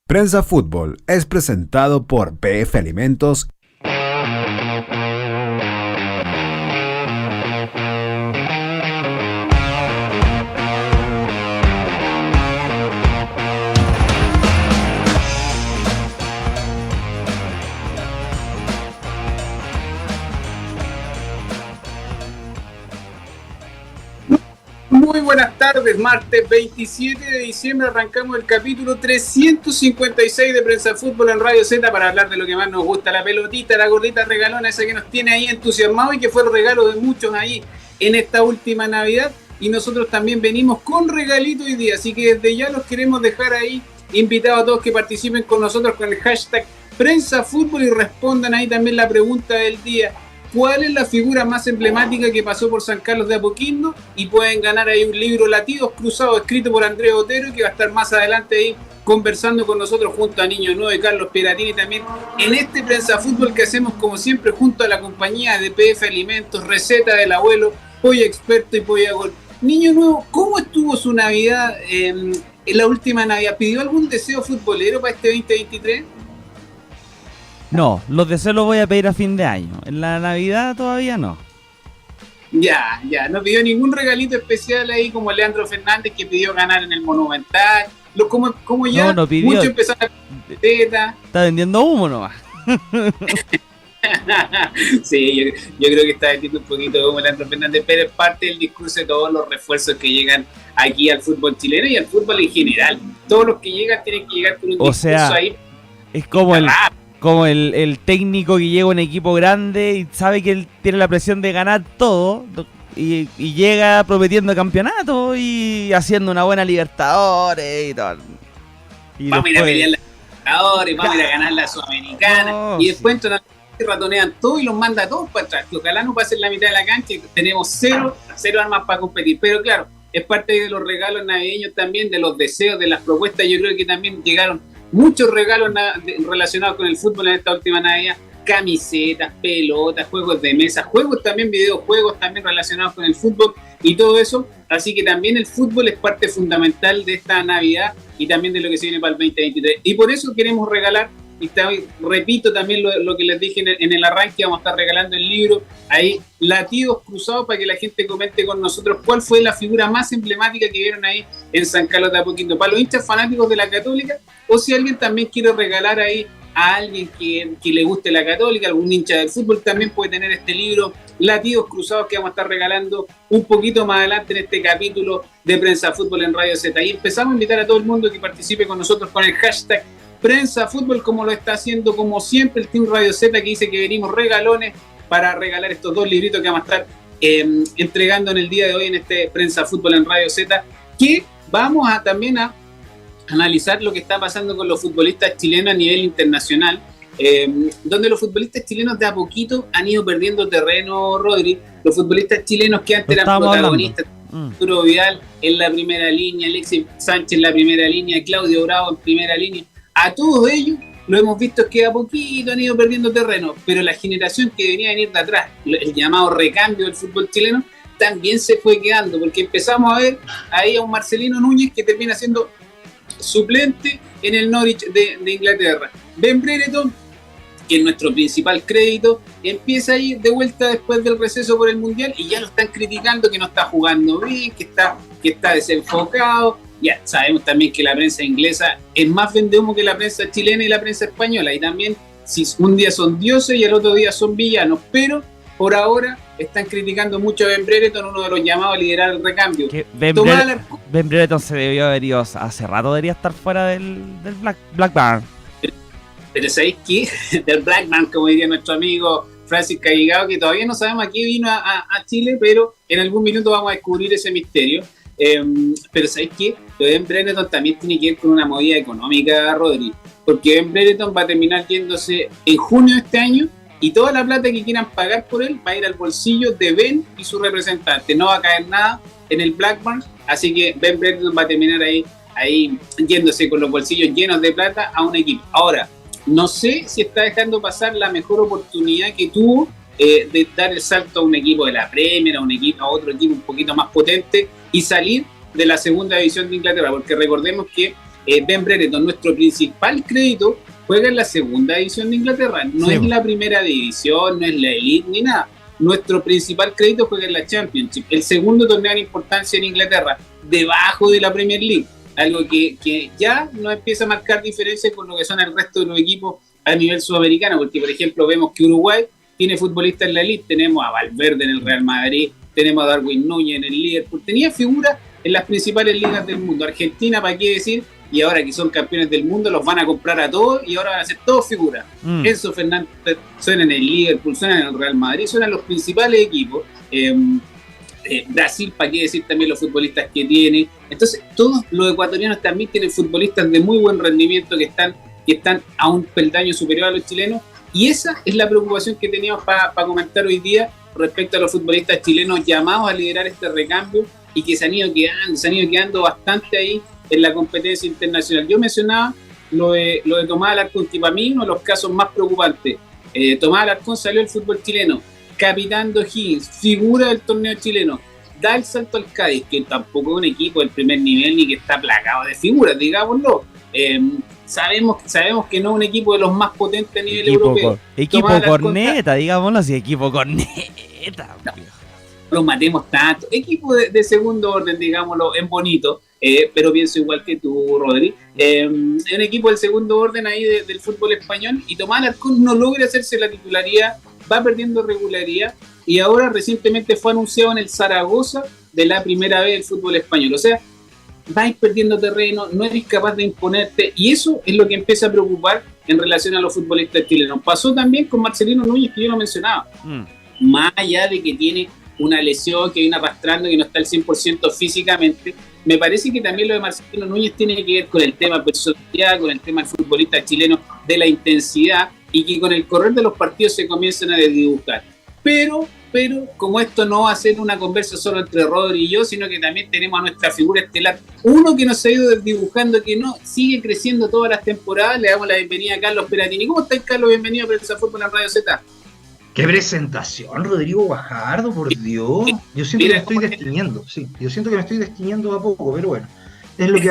Prensa Fútbol es presentado por PF Alimentos. Muy buenas tardes, martes 27 de diciembre arrancamos el capítulo 356 de Prensa Fútbol en Radio Z para hablar de lo que más nos gusta, la pelotita, la gordita regalona, esa que nos tiene ahí entusiasmados y que fue el regalo de muchos ahí en esta última Navidad. Y nosotros también venimos con regalito hoy día, así que desde ya los queremos dejar ahí invitados a todos que participen con nosotros con el hashtag Prensa Fútbol y respondan ahí también la pregunta del día. ¿Cuál es la figura más emblemática que pasó por San Carlos de Apoquindo? Y pueden ganar ahí un libro Latidos Cruzados escrito por Andrés Otero, que va a estar más adelante ahí conversando con nosotros junto a Niño Nuevo y Carlos Piratini también en este Prensa Fútbol que hacemos como siempre junto a la compañía de PF Alimentos, Receta del Abuelo, Pollo Experto y Pollo Gol. Niño Nuevo, ¿cómo estuvo su Navidad en la última Navidad? ¿Pidió algún deseo futbolero para este 2023? No, los deseos los voy a pedir a fin de año. En la Navidad todavía no. Ya, no pidió ningún regalito especial ahí como Leandro Fernández que pidió ganar en el Monumental. Como ya no pidió. Mucho empezaron a teta. Está vendiendo humo nomás. Sí, yo creo que está vendiendo un poquito de humo Leandro Fernández, pero es parte del discurso de todos los refuerzos que llegan aquí al fútbol chileno y al fútbol en general. Todos los que llegan tienen que llegar con un discurso ahí. Es como el técnico que llega a un equipo grande y sabe que él tiene la presión de ganar todo y llega prometiendo campeonato y haciendo una buena Libertadores y todo. Y vamos a ir a pelear la Libertadores, vamos a ir a ganar la Sudamericana y después ratonean todo y los manda a todos para atrás. Ojalá no pasen la mitad de la cancha y tenemos cero armas para competir. Pero claro, es parte de los regalos navideños también, de los deseos, de las propuestas. Yo creo que también llegaron muchos regalos relacionados con el fútbol en esta última Navidad, camisetas, pelotas, juegos de mesa, juegos también, videojuegos también relacionados con el fútbol y todo eso. Así que también el fútbol es parte fundamental de esta Navidad y también de lo que se viene para el 2023. Y por eso queremos regalar, y repito también lo que les dije en el arranque, vamos a estar regalando el libro, ahí Latidos Cruzados, para que la gente comente con nosotros cuál fue la figura más emblemática que vieron ahí en San Carlos de Apoquindo, para los hinchas fanáticos de la Católica, o si alguien también quiere regalar ahí a alguien que le guste la Católica, algún hincha del fútbol, también puede tener este libro Latidos Cruzados que vamos a estar regalando un poquito más adelante en este capítulo de Prensa Fútbol en Radio Z. Y empezamos a invitar a todo el mundo que participe con nosotros con el hashtag Prensa Fútbol, como lo está haciendo como siempre el Team Radio Z, que dice que venimos regalones para regalar estos dos libritos que vamos a estar entregando en el día de hoy en este Prensa Fútbol en Radio Z, que vamos a también a analizar lo que está pasando con los futbolistas chilenos a nivel internacional, donde los futbolistas chilenos de a poquito han ido perdiendo terreno, Rodri. Los futbolistas chilenos que antes eran protagonistas, Arturo Vidal en la primera línea, Alexis Sánchez en la primera línea, Claudio Bravo en primera línea, a todos ellos lo hemos visto que a poquito han ido perdiendo terreno, pero la generación que venía a venir de atrás, el llamado recambio del fútbol chileno, también se fue quedando, porque empezamos a ver ahí a un Marcelino Núñez que termina siendo suplente en el Norwich de Inglaterra. Ben Brereton, que es nuestro principal crédito, empieza a ir de vuelta después del receso por el Mundial y ya lo están criticando que no está jugando bien, que está desenfocado. Ya sabemos también que la prensa inglesa es más vendehumo que la prensa chilena y la prensa española, y también si un día son dioses y el otro día son villanos, pero por ahora están criticando mucho a Ben Brereton, uno de los llamados a liderar el recambio. Ben Brereton se debió haber ido hace rato, debería estar fuera del Blackburn. Pero ¿sabéis qué? Del Blackburn, como diría nuestro amigo Francis Callegado, que todavía no sabemos a qué vino a Chile, pero en algún minuto vamos a descubrir ese misterio. Pero ¿sabéis qué? Lo de Ben Brereton también tiene que ver con una movida económica, Rodri, porque Ben Brereton va a terminar yéndose en junio de este año y toda la plata que quieran pagar por él va a ir al bolsillo de Ben y su representante. No va a caer nada en el Blackburn, así que Ben Brereton va a terminar ahí yéndose con los bolsillos llenos de plata a un equipo. Ahora, no sé si está dejando pasar la mejor oportunidad que tuvo de dar el salto a un equipo de la Premier, a otro equipo un poquito más potente y salir de la segunda división de Inglaterra, porque recordemos que Ben Brereton, nuestro principal crédito, juega en la segunda división de Inglaterra, no es la primera división, no es la Elite ni nada. Nuestro principal crédito juega en la Championship, el segundo torneo de importancia en Inglaterra, debajo de la Premier League, algo que ya no empieza a marcar diferencia con lo que son el resto de los equipos a nivel sudamericano, porque por ejemplo vemos que Uruguay tiene futbolistas en la Elite, tenemos a Valverde en el Real Madrid, tenemos a Darwin Núñez en el Liverpool, tenía figuras en las principales ligas del mundo. Argentina, ¿para qué decir? Y ahora que son campeones del mundo, los van a comprar a todos y ahora van a ser todos figuras. Enzo Fernández suena en el Liverpool, suena en el Real Madrid, suenan los principales equipos. Brasil, ¿para qué decir también los futbolistas que tiene? Entonces, todos los ecuatorianos también tienen futbolistas de muy buen rendimiento que están a un peldaño superior a los chilenos. Y esa es la preocupación que teníamos para comentar hoy día respecto a los futbolistas chilenos llamados a liderar este recambio y que se han ido quedando bastante ahí en la competencia internacional. Yo mencionaba lo de Tomás Alarcón, que para mí uno de los casos más preocupantes. Tomás Alarcón salió del fútbol chileno, capitán de O'Higgins, figura del torneo chileno, da el salto al Cádiz, que tampoco es un equipo del primer nivel ni que está plagado de figuras, digámoslo. Sabemos que no es un equipo de los más potentes a nivel europeo. Equipo corneta, digámoslo así, equipo corneta. No los matemos tanto. Equipo de segundo orden, digámoslo, en bonito, pero pienso igual que tú, Rodri. Un equipo del segundo orden ahí del fútbol español, y Tomás Alarcón no logra hacerse la titularidad, va perdiendo regularidad, y ahora recientemente fue anunciado en el Zaragoza de la primera vez del fútbol español. O sea, vais perdiendo terreno, no eres capaz de imponerte, y eso es lo que empieza a preocupar en relación a los futbolistas chilenos. Pasó también con Marcelino Núñez, que yo lo mencionaba. Más allá de que tiene una lesión que viene arrastrando, que no está al 100% físicamente, me parece que también lo de Marcelino Núñez tiene que ver con el tema personalidad, con el tema del futbolista chileno, de la intensidad, y que con el correr de los partidos se comienzan a desdibujar. Pero como esto no va a ser una conversa solo entre Rodri y yo, sino que también tenemos a nuestra figura estelar, uno que nos ha ido desdibujando, que no sigue creciendo todas las temporadas. Le damos la bienvenida a Carlos Peratini. ¿Cómo estás, Carlos? Bienvenido a Prensa Fútbol en Radio Z. ¡Qué presentación, Rodrigo Guajardo, por Dios! Yo siento que me estoy destiñendo, sí. Yo siento que me estoy destiñendo a poco, pero bueno, es lo que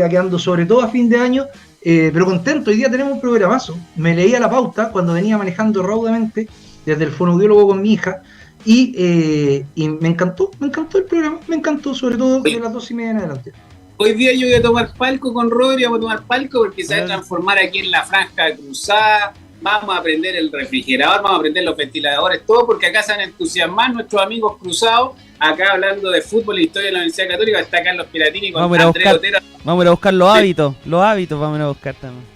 va quedando, sobre todo a fin de año, pero contento. Hoy día tenemos un programazo. Me leía la pauta cuando venía manejando raudamente desde el fonoaudiólogo con mi hija, y me encantó el programa, me encantó, sobre todo de las 2:30 en adelante. Hoy día yo voy a tomar palco con Rodri, vamos a tomar palco porque se va a transformar aquí en la franja cruzada. Vamos a prender el refrigerador, vamos a prender los ventiladores, todo, porque acá se van a entusiasmar nuestros amigos cruzados, acá hablando de fútbol y historia de la Universidad Católica. Está Carlos Piratini con Andrés Otero. Vamos a vbuscar los hábitos vamos a buscar también.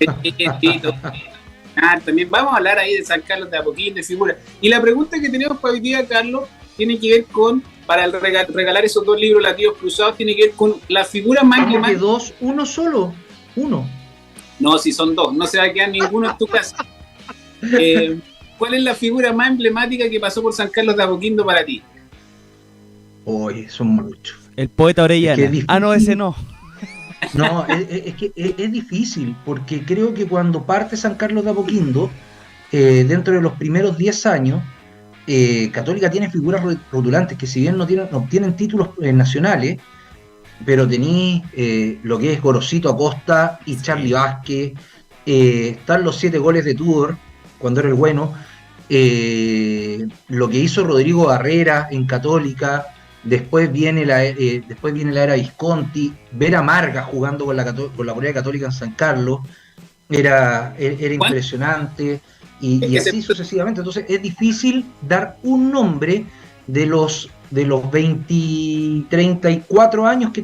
También vamos a hablar ahí de San Carlos de Apoquindo, de figuras. Y la pregunta que tenemos para hoy día, Carlos, tiene que ver con, para regalar esos 2 libros latidos cruzados, tiene que ver con la figura más emblemática. ¿De 2? ¿Uno solo? ¿Uno? No, si son 2, no se va a quedar ninguno en tu casa. ¿Cuál es la figura más emblemática que pasó por San Carlos de Apoquindo para ti? Oye, son muchos. El poeta Orellana. No, ese no. No, es que es difícil, porque creo que cuando parte San Carlos de Apoquindo, dentro de los primeros 10 años, Católica tiene figuras rotulantes que, si bien no obtienen títulos nacionales, pero tenéis lo que es Gorosito Acosta y Charly Vázquez, están los 7 goles de Tudor cuando era el bueno, lo que hizo Rodrigo Barrera en Católica. Después viene la era Visconti, ver a Marga jugando con la Corea Católica en San Carlos, era impresionante, y así sucesivamente. Entonces es difícil dar un nombre de los 34 años que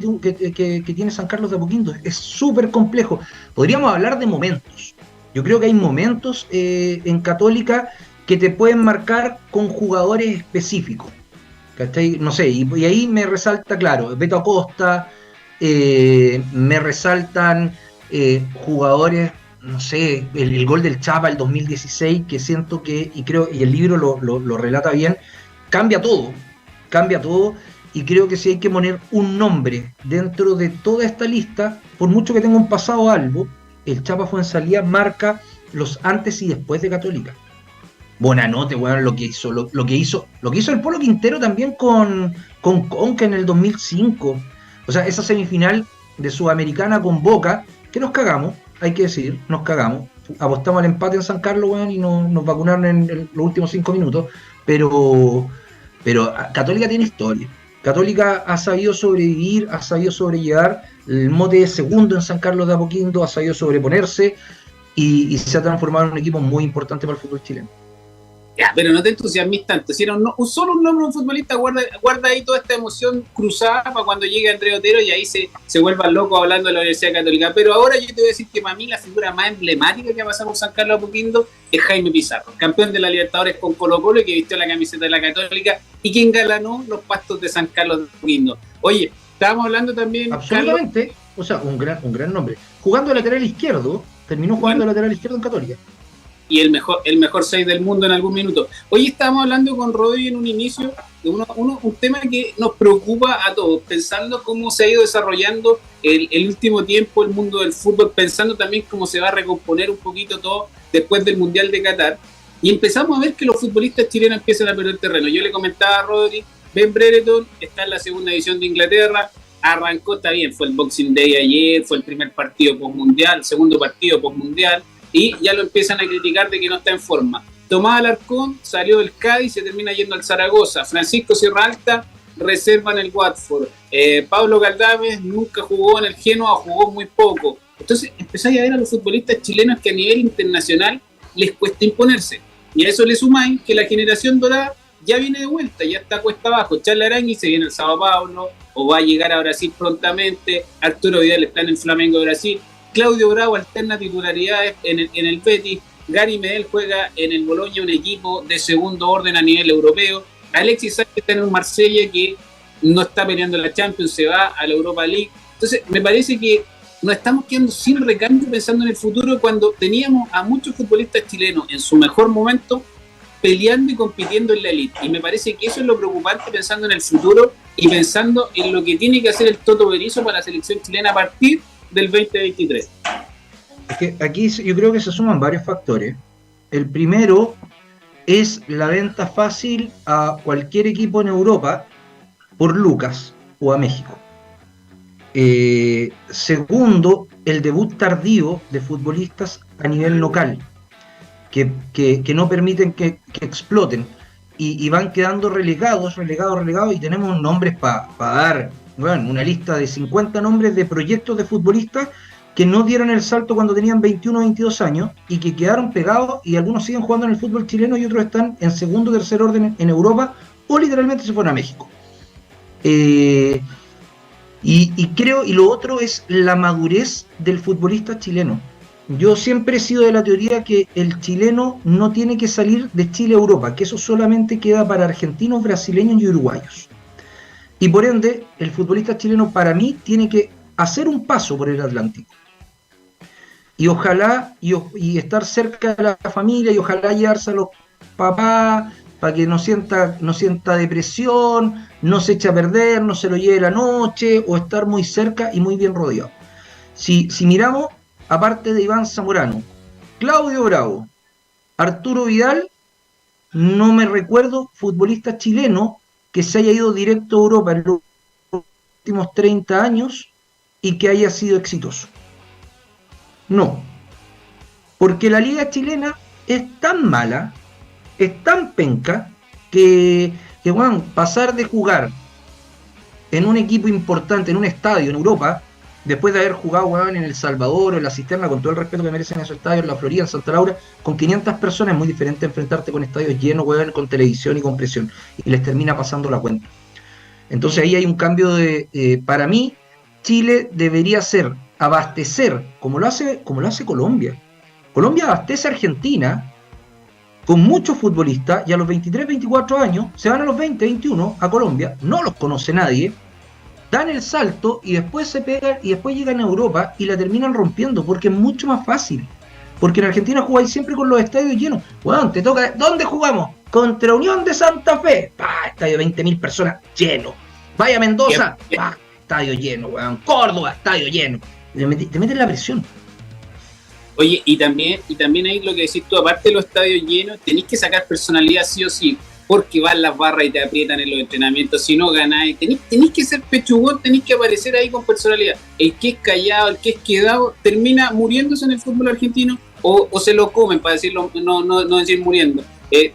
tiene San Carlos de Apoquindo. Es súper complejo. Podríamos hablar de momentos. Yo creo que hay momentos en Católica que te pueden marcar con jugadores específicos. ¿Cachai? No sé, y ahí me resalta, claro, Beto Acosta, me resaltan jugadores, no sé, el gol del Chapa el 2016, que siento que, y el libro lo relata bien, cambia todo, y creo que si hay que poner un nombre dentro de toda esta lista, por mucho que tenga un pasado algo, el Chapa Fuenzalía marca los antes y después de Católica. Buenanote, bueno, lo que hizo el Polo Quintero también con Conca en el 2005. O sea, esa semifinal de Sudamericana con Boca, que nos cagamos, hay que decir, nos cagamos. Apostamos al empate en San Carlos, weón, y nos vacunaron en los últimos 5 minutos, pero Católica tiene historia. Católica ha sabido sobrevivir, ha sabido sobrellevar el mote de segundo en San Carlos de Apoquindo, ha sabido sobreponerse y se ha transformado en un equipo muy importante para el fútbol chileno. Ya, pero no te entusiasmes tanto. Si era solo un nombre de un futbolista, guarda ahí toda esta emoción cruzada para cuando llegue Andrés Otero y ahí se vuelvan locos hablando de la Universidad Católica. Pero ahora yo te voy a decir que para mí la figura más emblemática que ha pasado por San Carlos Apoquindo es Jaime Pizarro, campeón de la Libertadores con Colo-Colo y que vistió la camiseta de la Católica y quien galanó los pastos de San Carlos Apoquindo. Oye, estábamos hablando también... Absolutamente, Carlos, o sea, un gran nombre. Jugando de lateral izquierdo, terminó jugando de lateral izquierdo en Católica. Y el mejor 6 del mundo en algún minuto. Hoy estábamos hablando con Rodri en un inicio de un tema que nos preocupa a todos, pensando cómo se ha ido desarrollando el último tiempo el mundo del fútbol, pensando también cómo se va a recomponer un poquito todo después del Mundial de Qatar, y empezamos a ver que los futbolistas chilenos empiezan a perder terreno. Yo le comentaba a Rodri, Ben Brereton está en la segunda división de Inglaterra, arrancó, está bien, fue el Boxing Day ayer, fue el primer partido postmundial, segundo partido postmundial, y ya lo empiezan a criticar de que no está en forma. Tomás Alarcón salió del Cádiz, se termina yendo al Zaragoza. Francisco Sierra Alta reserva en el Watford. Pablo Galdames nunca jugó en el Genoa, jugó muy poco. Entonces empezáis a ver a los futbolistas chilenos que a nivel internacional les cuesta imponerse. Y a eso le sumáis que la generación dorada ya viene de vuelta, ya está cuesta abajo. Charles Arangui se viene al Sao Paulo, o va a llegar a Brasil prontamente. Arturo Vidal está en el Flamengo de Brasil. Claudio Bravo alterna titularidades en el Betis. Gary Medel juega en el Bologna, un equipo de segundo orden a nivel europeo. Alexis Sánchez está en un Marsella que no está peleando la Champions, se va a la Europa League. Entonces, me parece que nos estamos quedando sin recambio pensando en el futuro cuando teníamos a muchos futbolistas chilenos en su mejor momento peleando y compitiendo en la elite. Y me parece que eso es lo preocupante pensando en el futuro y pensando en lo que tiene que hacer el Toto Berizzo para la selección chilena a partir del 2023. Es que aquí yo creo que se suman varios factores. El primero es la venta fácil a cualquier equipo en Europa por lucas o a México. Segundo, el debut tardío de futbolistas a nivel local que no permiten que exploten y van quedando relegados y tenemos nombres para dar, bueno, una lista de 50 nombres de proyectos de futbolistas que no dieron el salto cuando tenían 21 o 22 años y que quedaron pegados y algunos siguen jugando en el fútbol chileno y otros están en segundo o tercer orden en Europa o literalmente se fueron a México. Y creo, y lo otro es la madurez del futbolista chileno. Yo siempre he sido de la teoría que el chileno no tiene que salir de Chile a Europa, que eso solamente queda para argentinos, brasileños y uruguayos. Y por ende, el futbolista chileno para mí tiene que hacer un paso por el Atlántico. Y ojalá, y estar cerca de la familia, y ojalá llevarse a los papás, para que no sienta depresión, no se eche a perder, no se lo lleve la noche, o estar muy cerca y muy bien rodeado. Si miramos, aparte de Iván Zamorano, Claudio Bravo, Arturo Vidal, no me recuerdo futbolista chileno que se haya ido directo a Europa en los últimos 30 años y que haya sido exitoso. No, porque la liga chilena es tan mala, es tan penca, que bueno, pasar de jugar en un equipo importante, en un estadio en Europa, después de haber jugado, bueno, en El Salvador o en La Cisterna, con todo el respeto que merecen esos estadios, en La Florida, en Santa Laura, con 500 personas es muy diferente enfrentarte con estadios llenos, bueno, con televisión y con presión, y les termina pasando la cuenta. Entonces ahí hay un cambio para mí, Chile debería abastecer, como lo hace Colombia. Colombia abastece a Argentina con muchos futbolistas y a los 23, 24 años se van a los 20, 21 a Colombia, no los conoce nadie, dan el salto y después se pegan y después llegan a Europa y la terminan rompiendo porque es mucho más fácil. Porque en Argentina jugáis siempre con los estadios llenos. Bueno, te toca, ¿dónde jugamos? Contra Unión de Santa Fe. Estadio de 20.000 personas lleno. Vaya Mendoza. Estadio lleno, weón. Córdoba, estadio lleno. Te meten la presión. Oye, y también ahí lo que decís tú, aparte de los estadios llenos, tenéis que sacar personalidad sí o sí. porque van las barras y te aprietan en los entrenamientos, si no ganáis, tenés que ser pechugón, tenés que aparecer ahí con personalidad. El que es callado, el que es quedado, termina muriéndose en el fútbol argentino o se lo comen, para decirlo, no decir muriendo.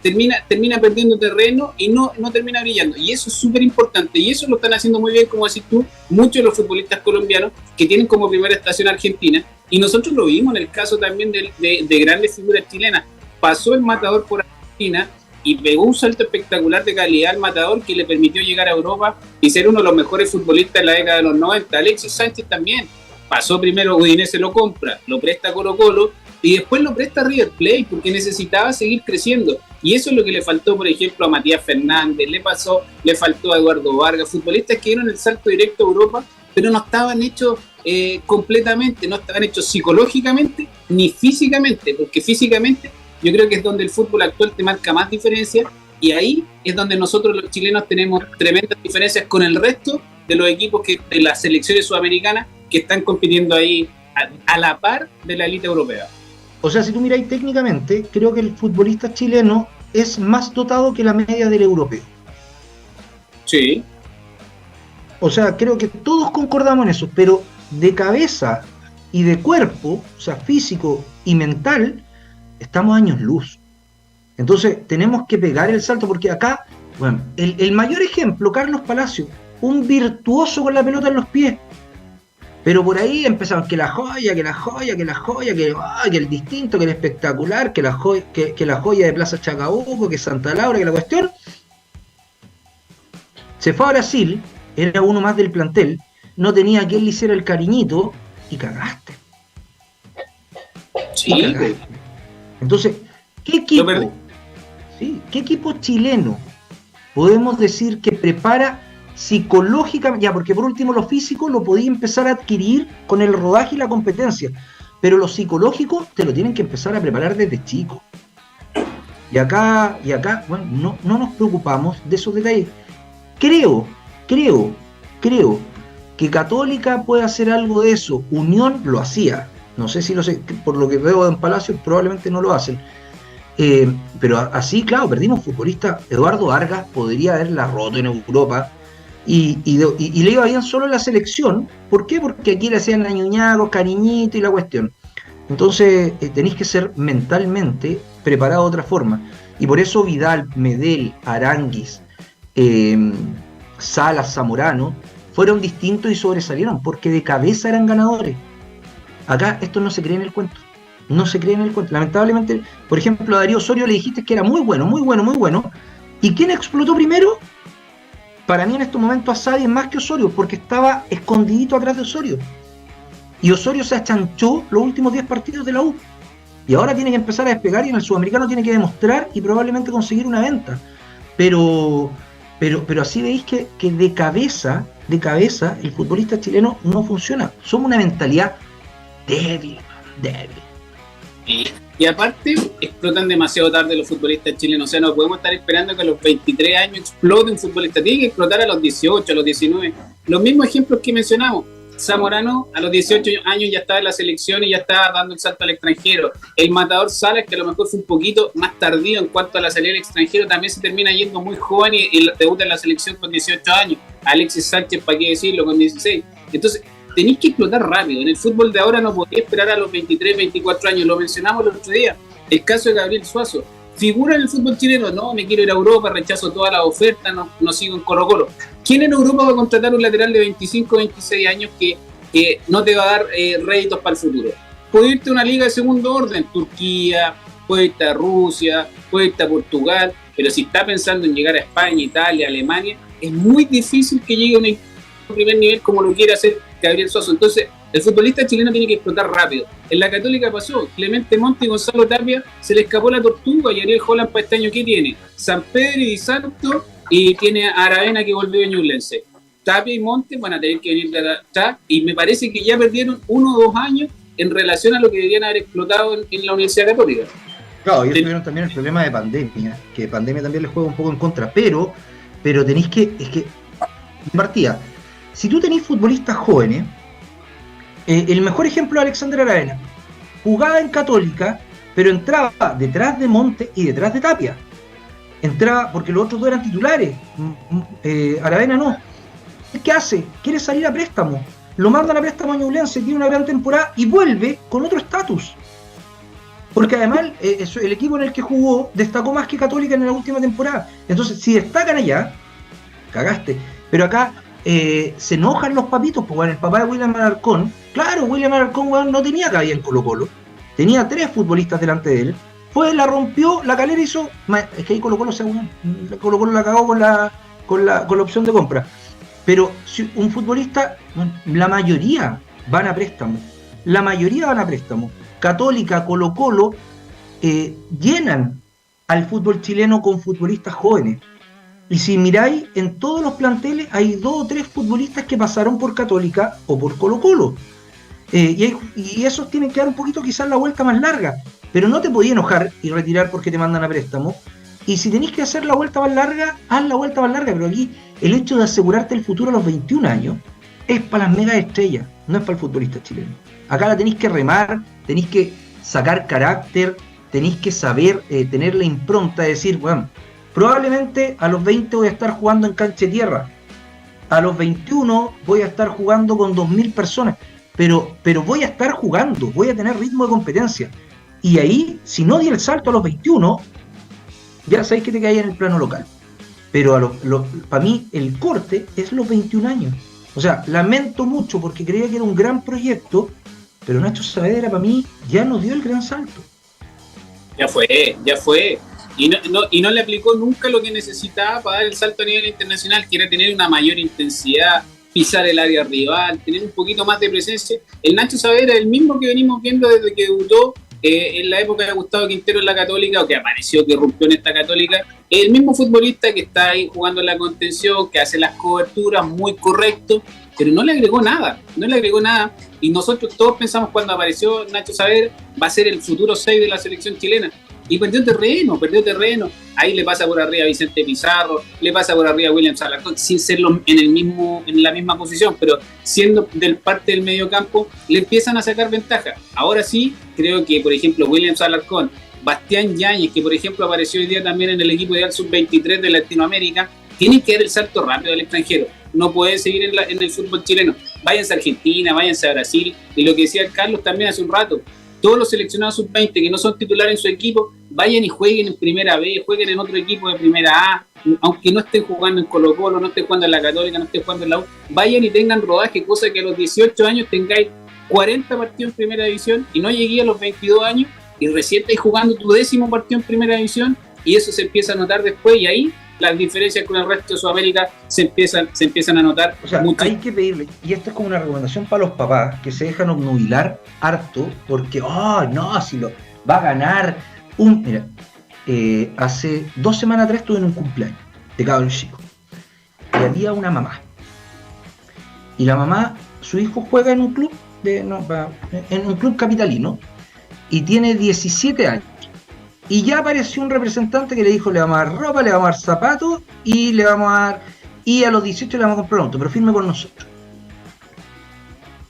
Termina perdiendo terreno y no termina brillando. Y eso es súper importante. Y eso lo están haciendo muy bien, como decís tú, muchos de los futbolistas colombianos que tienen como primera estación Argentina. Y nosotros lo vimos en el caso también de grandes figuras chilenas. Pasó el Matador por Argentina y pegó un salto espectacular de calidad al Matador que le permitió llegar a Europa y ser uno de los mejores futbolistas en la década de los 90. Alexis Sánchez también. Pasó primero, Udinese lo compra, lo presta a Colo-Colo y después lo presta a River Plate porque necesitaba seguir creciendo. Y eso es lo que le faltó, por ejemplo, a Matías Fernández, le faltó a Eduardo Vargas, futbolistas que dieron el salto directo a Europa, pero no estaban hechos completamente, no estaban hechos psicológicamente ni físicamente, porque físicamente yo creo que es donde el fútbol actual te marca más diferencias y ahí es donde nosotros los chilenos tenemos tremendas diferencias con el resto de los equipos de las selecciones sudamericanas que están compitiendo ahí a la par de la élite europea. O sea, si tú miráis técnicamente, creo que el futbolista chileno es más dotado que la media del europeo. Sí. O sea, creo que todos concordamos en eso, pero de cabeza y de cuerpo, o sea, físico y mental, estamos años luz. Entonces, tenemos que pegar el salto, porque acá, bueno, el mayor ejemplo, Carlos Palacio, un virtuoso con la pelota en los pies. Pero por ahí empezaron que la joya, que el distinto, que el espectacular, que la joya de Plaza Chacabuco, que Santa Laura, que la cuestión. Se fue a Brasil, era uno más del plantel, no tenía quien le hiciera el cariñito y cagaste. Sí. Y cagaste. Entonces, ¿qué equipo chileno podemos decir que prepara psicológicamente? Ya, porque por último lo físico lo podía empezar a adquirir con el rodaje y la competencia, pero lo psicológico te lo tienen que empezar a preparar desde chico. Y acá, bueno, no nos preocupamos de esos detalles. Creo que Católica puede hacer algo de eso. Unión lo hacía. No sé si lo sé, por lo que veo en Palacio probablemente no lo hacen. Pero así, claro, perdimos futbolistas. Eduardo Vargas podría haberla roto en Europa. Y le iba bien solo en la selección. ¿Por qué? Porque aquí le hacían añuñados, cariñito y la cuestión. Entonces tenéis que ser mentalmente preparado de otra forma. Y por eso Vidal, Medel, Aránguiz, Salas, Zamorano fueron distintos y sobresalieron porque de cabeza eran ganadores. Acá esto no se cree en el cuento. No se cree en el cuento. Lamentablemente, por ejemplo, a Darío Osorio le dijiste que era muy bueno. ¿Y quién explotó primero? Para mí en estos momentos Asadi es más que Osorio, porque estaba escondidito atrás de Osorio. Y Osorio se achanchó los últimos 10 partidos de la U. Y ahora tiene que empezar a despegar y en el Sudamericano tiene que demostrar y probablemente conseguir una venta. Pero así veis que de cabeza el futbolista chileno no funciona. Somos una mentalidad débil. Y aparte, explotan demasiado tarde los futbolistas chilenos. O sea, no podemos estar esperando que a los 23 años explote un futbolista. Tiene que explotar a los 18, a los 19. Los mismos ejemplos que mencionamos. Zamorano a los 18 años ya estaba en la selección y ya estaba dando el salto al extranjero. El Matador Salas, que a lo mejor fue un poquito más tardío en cuanto a la salida al extranjero, también se termina yendo muy joven y debuta en la selección con 18 años. Alexis Sánchez, ¿para qué decirlo? Con 16. Entonces, tenéis que explotar rápido. En el fútbol de ahora no podéis esperar a los 23, 24 años. Lo mencionamos el otro día. El caso de Gabriel Suazo. Figura en el fútbol chileno. No, me quiero ir a Europa, rechazo todas las ofertas, no sigo en Colo-Colo. ¿Quién en Europa va a contratar un lateral de 25, 26 años que no te va a dar réditos para el futuro? Puede irte a una liga de segundo orden, Turquía, puede irte a Rusia, puede irte a Portugal, pero si está pensando en llegar a España, Italia, Alemania, es muy difícil que llegue a un primer nivel como lo quiere hacer Gabriel Suazo. Entonces, el futbolista chileno tiene que explotar rápido. En la Católica pasó, Clemente Monte y Gonzalo Tapia se le escapó la tortuga y Ariel Holland para este año, ¿qué tiene? San Pedro y Di Santo y tiene a Aravena que volvió de Ñublense. Tapia y Monte van a tener que venir de atrás y me parece que ya perdieron 1 o 2 años en relación a lo que deberían haber explotado en la Universidad Católica. Claro, ellos tuvieron también el problema de pandemia, que pandemia también les juega un poco en contra, pero tenéis que, es que, partida, si tú tenés futbolistas jóvenes, el mejor ejemplo es Alexander Aravena, jugaba en Católica, pero entraba detrás de Monte y detrás de Tapia. entraba, porque los otros dos eran titulares, Aravena no. ¿Qué hace? Quiere salir a préstamo. Lo mandan a préstamo a Ñublense, tiene una gran temporada y vuelve con otro estatus. Porque además el equipo en el que jugó destacó más que Católica en la última temporada. Entonces, si destacan allá, cagaste. Pero acá se enojan los papitos, pues bueno, el papá de William Alarcón, claro, William Alarcón, bueno, no tenía cabida en Colo-Colo, tenía 3 futbolistas delante de él, fue, la rompió, la Calera hizo, es que ahí Colo-Colo Colo-Colo la cagó con la opción de compra. Pero si un futbolista, bueno, la mayoría van a préstamo. Católica, Colo-Colo llenan al fútbol chileno con futbolistas jóvenes. Y si miráis, en todos los planteles hay 2 o 3 futbolistas que pasaron por Católica o por Colo-Colo. Y esos tienen que dar un poquito quizás la vuelta más larga. Pero no te podías enojar y retirar porque te mandan a préstamo. Y si tenéis que hacer la vuelta más larga, haz la vuelta más larga. Pero aquí el hecho de asegurarte el futuro a los 21 años es para las mega estrellas, no es para el futbolista chileno. Acá la tenéis que remar, tenéis que sacar carácter, tenéis que saber tener la impronta de decir, bueno, probablemente a los 20 voy a estar jugando en cancha de tierra, a los 21 voy a estar jugando con 2.000 personas, pero voy a estar jugando, voy a tener ritmo de competencia. Y ahí, si no di el salto a los 21, ya sabéis que te caí en el plano local. Pero para mí el corte es los 21 años. O sea, lamento mucho porque creía que era un gran proyecto, pero Nacho Saavedra para mí ya no dio el gran salto. Ya fue. Y no le aplicó nunca lo que necesitaba para dar el salto a nivel internacional, que era tener una mayor intensidad, pisar el área rival, tener un poquito más de presencia. El Nacho Saavedra es el mismo que venimos viendo desde que debutó en la época de Gustavo Quintero en la Católica, o que apareció, que rompió en esta Católica. El mismo futbolista que está ahí jugando en la contención, que hace las coberturas muy correcto, pero no le agregó nada. Y nosotros todos pensamos cuando apareció Nacho Saavedra, va a ser el futuro 6 de la selección chilena. Y perdió terreno. Ahí le pasa por arriba a Vicente Pizarro, le pasa por arriba a William Alarcón, sin serlo en la misma posición, pero siendo del parte del medio campo, le empiezan a sacar ventaja. Ahora sí, creo que, por ejemplo, William Alarcón, Bastián Yáñez, que por ejemplo apareció hoy día también en el equipo ideal sub-23 de Latinoamérica, tienen que dar el salto rápido al extranjero. No pueden seguir en el fútbol chileno. Váyanse a Argentina, váyanse a Brasil. Y lo que decía Carlos también hace un rato, todos los seleccionados sub-20 que no son titulares en su equipo, vayan y jueguen en primera B, jueguen en otro equipo de primera A, aunque no estén jugando en Colo-Colo, no estén jugando en la Católica, no estén jugando en la U, vayan y tengan rodaje, cosa que a los 18 años tengáis 40 partidos en primera división y no llegué a los 22 años y recién estáis jugando tu 10º partido en primera división, y eso se empieza a notar después, y ahí las diferencias con el resto de Sudamérica se empiezan a notar. O sea, mucho. Hay que pedirle, y esto es como una recomendación para los papás, que se dejan obnubilar harto, porque, no, si lo va a ganar Mira, hace 2 semanas atrás estuve en un cumpleaños de cabros chicos, y había una mamá, y la mamá, su hijo juega en un club, en un club capitalino, y tiene 17 años. Y ya apareció un representante que le dijo, le vamos a dar ropa, le vamos a dar zapatos y le vamos a dar, y a los 18 le vamos a comprar auto, pero firme con nosotros.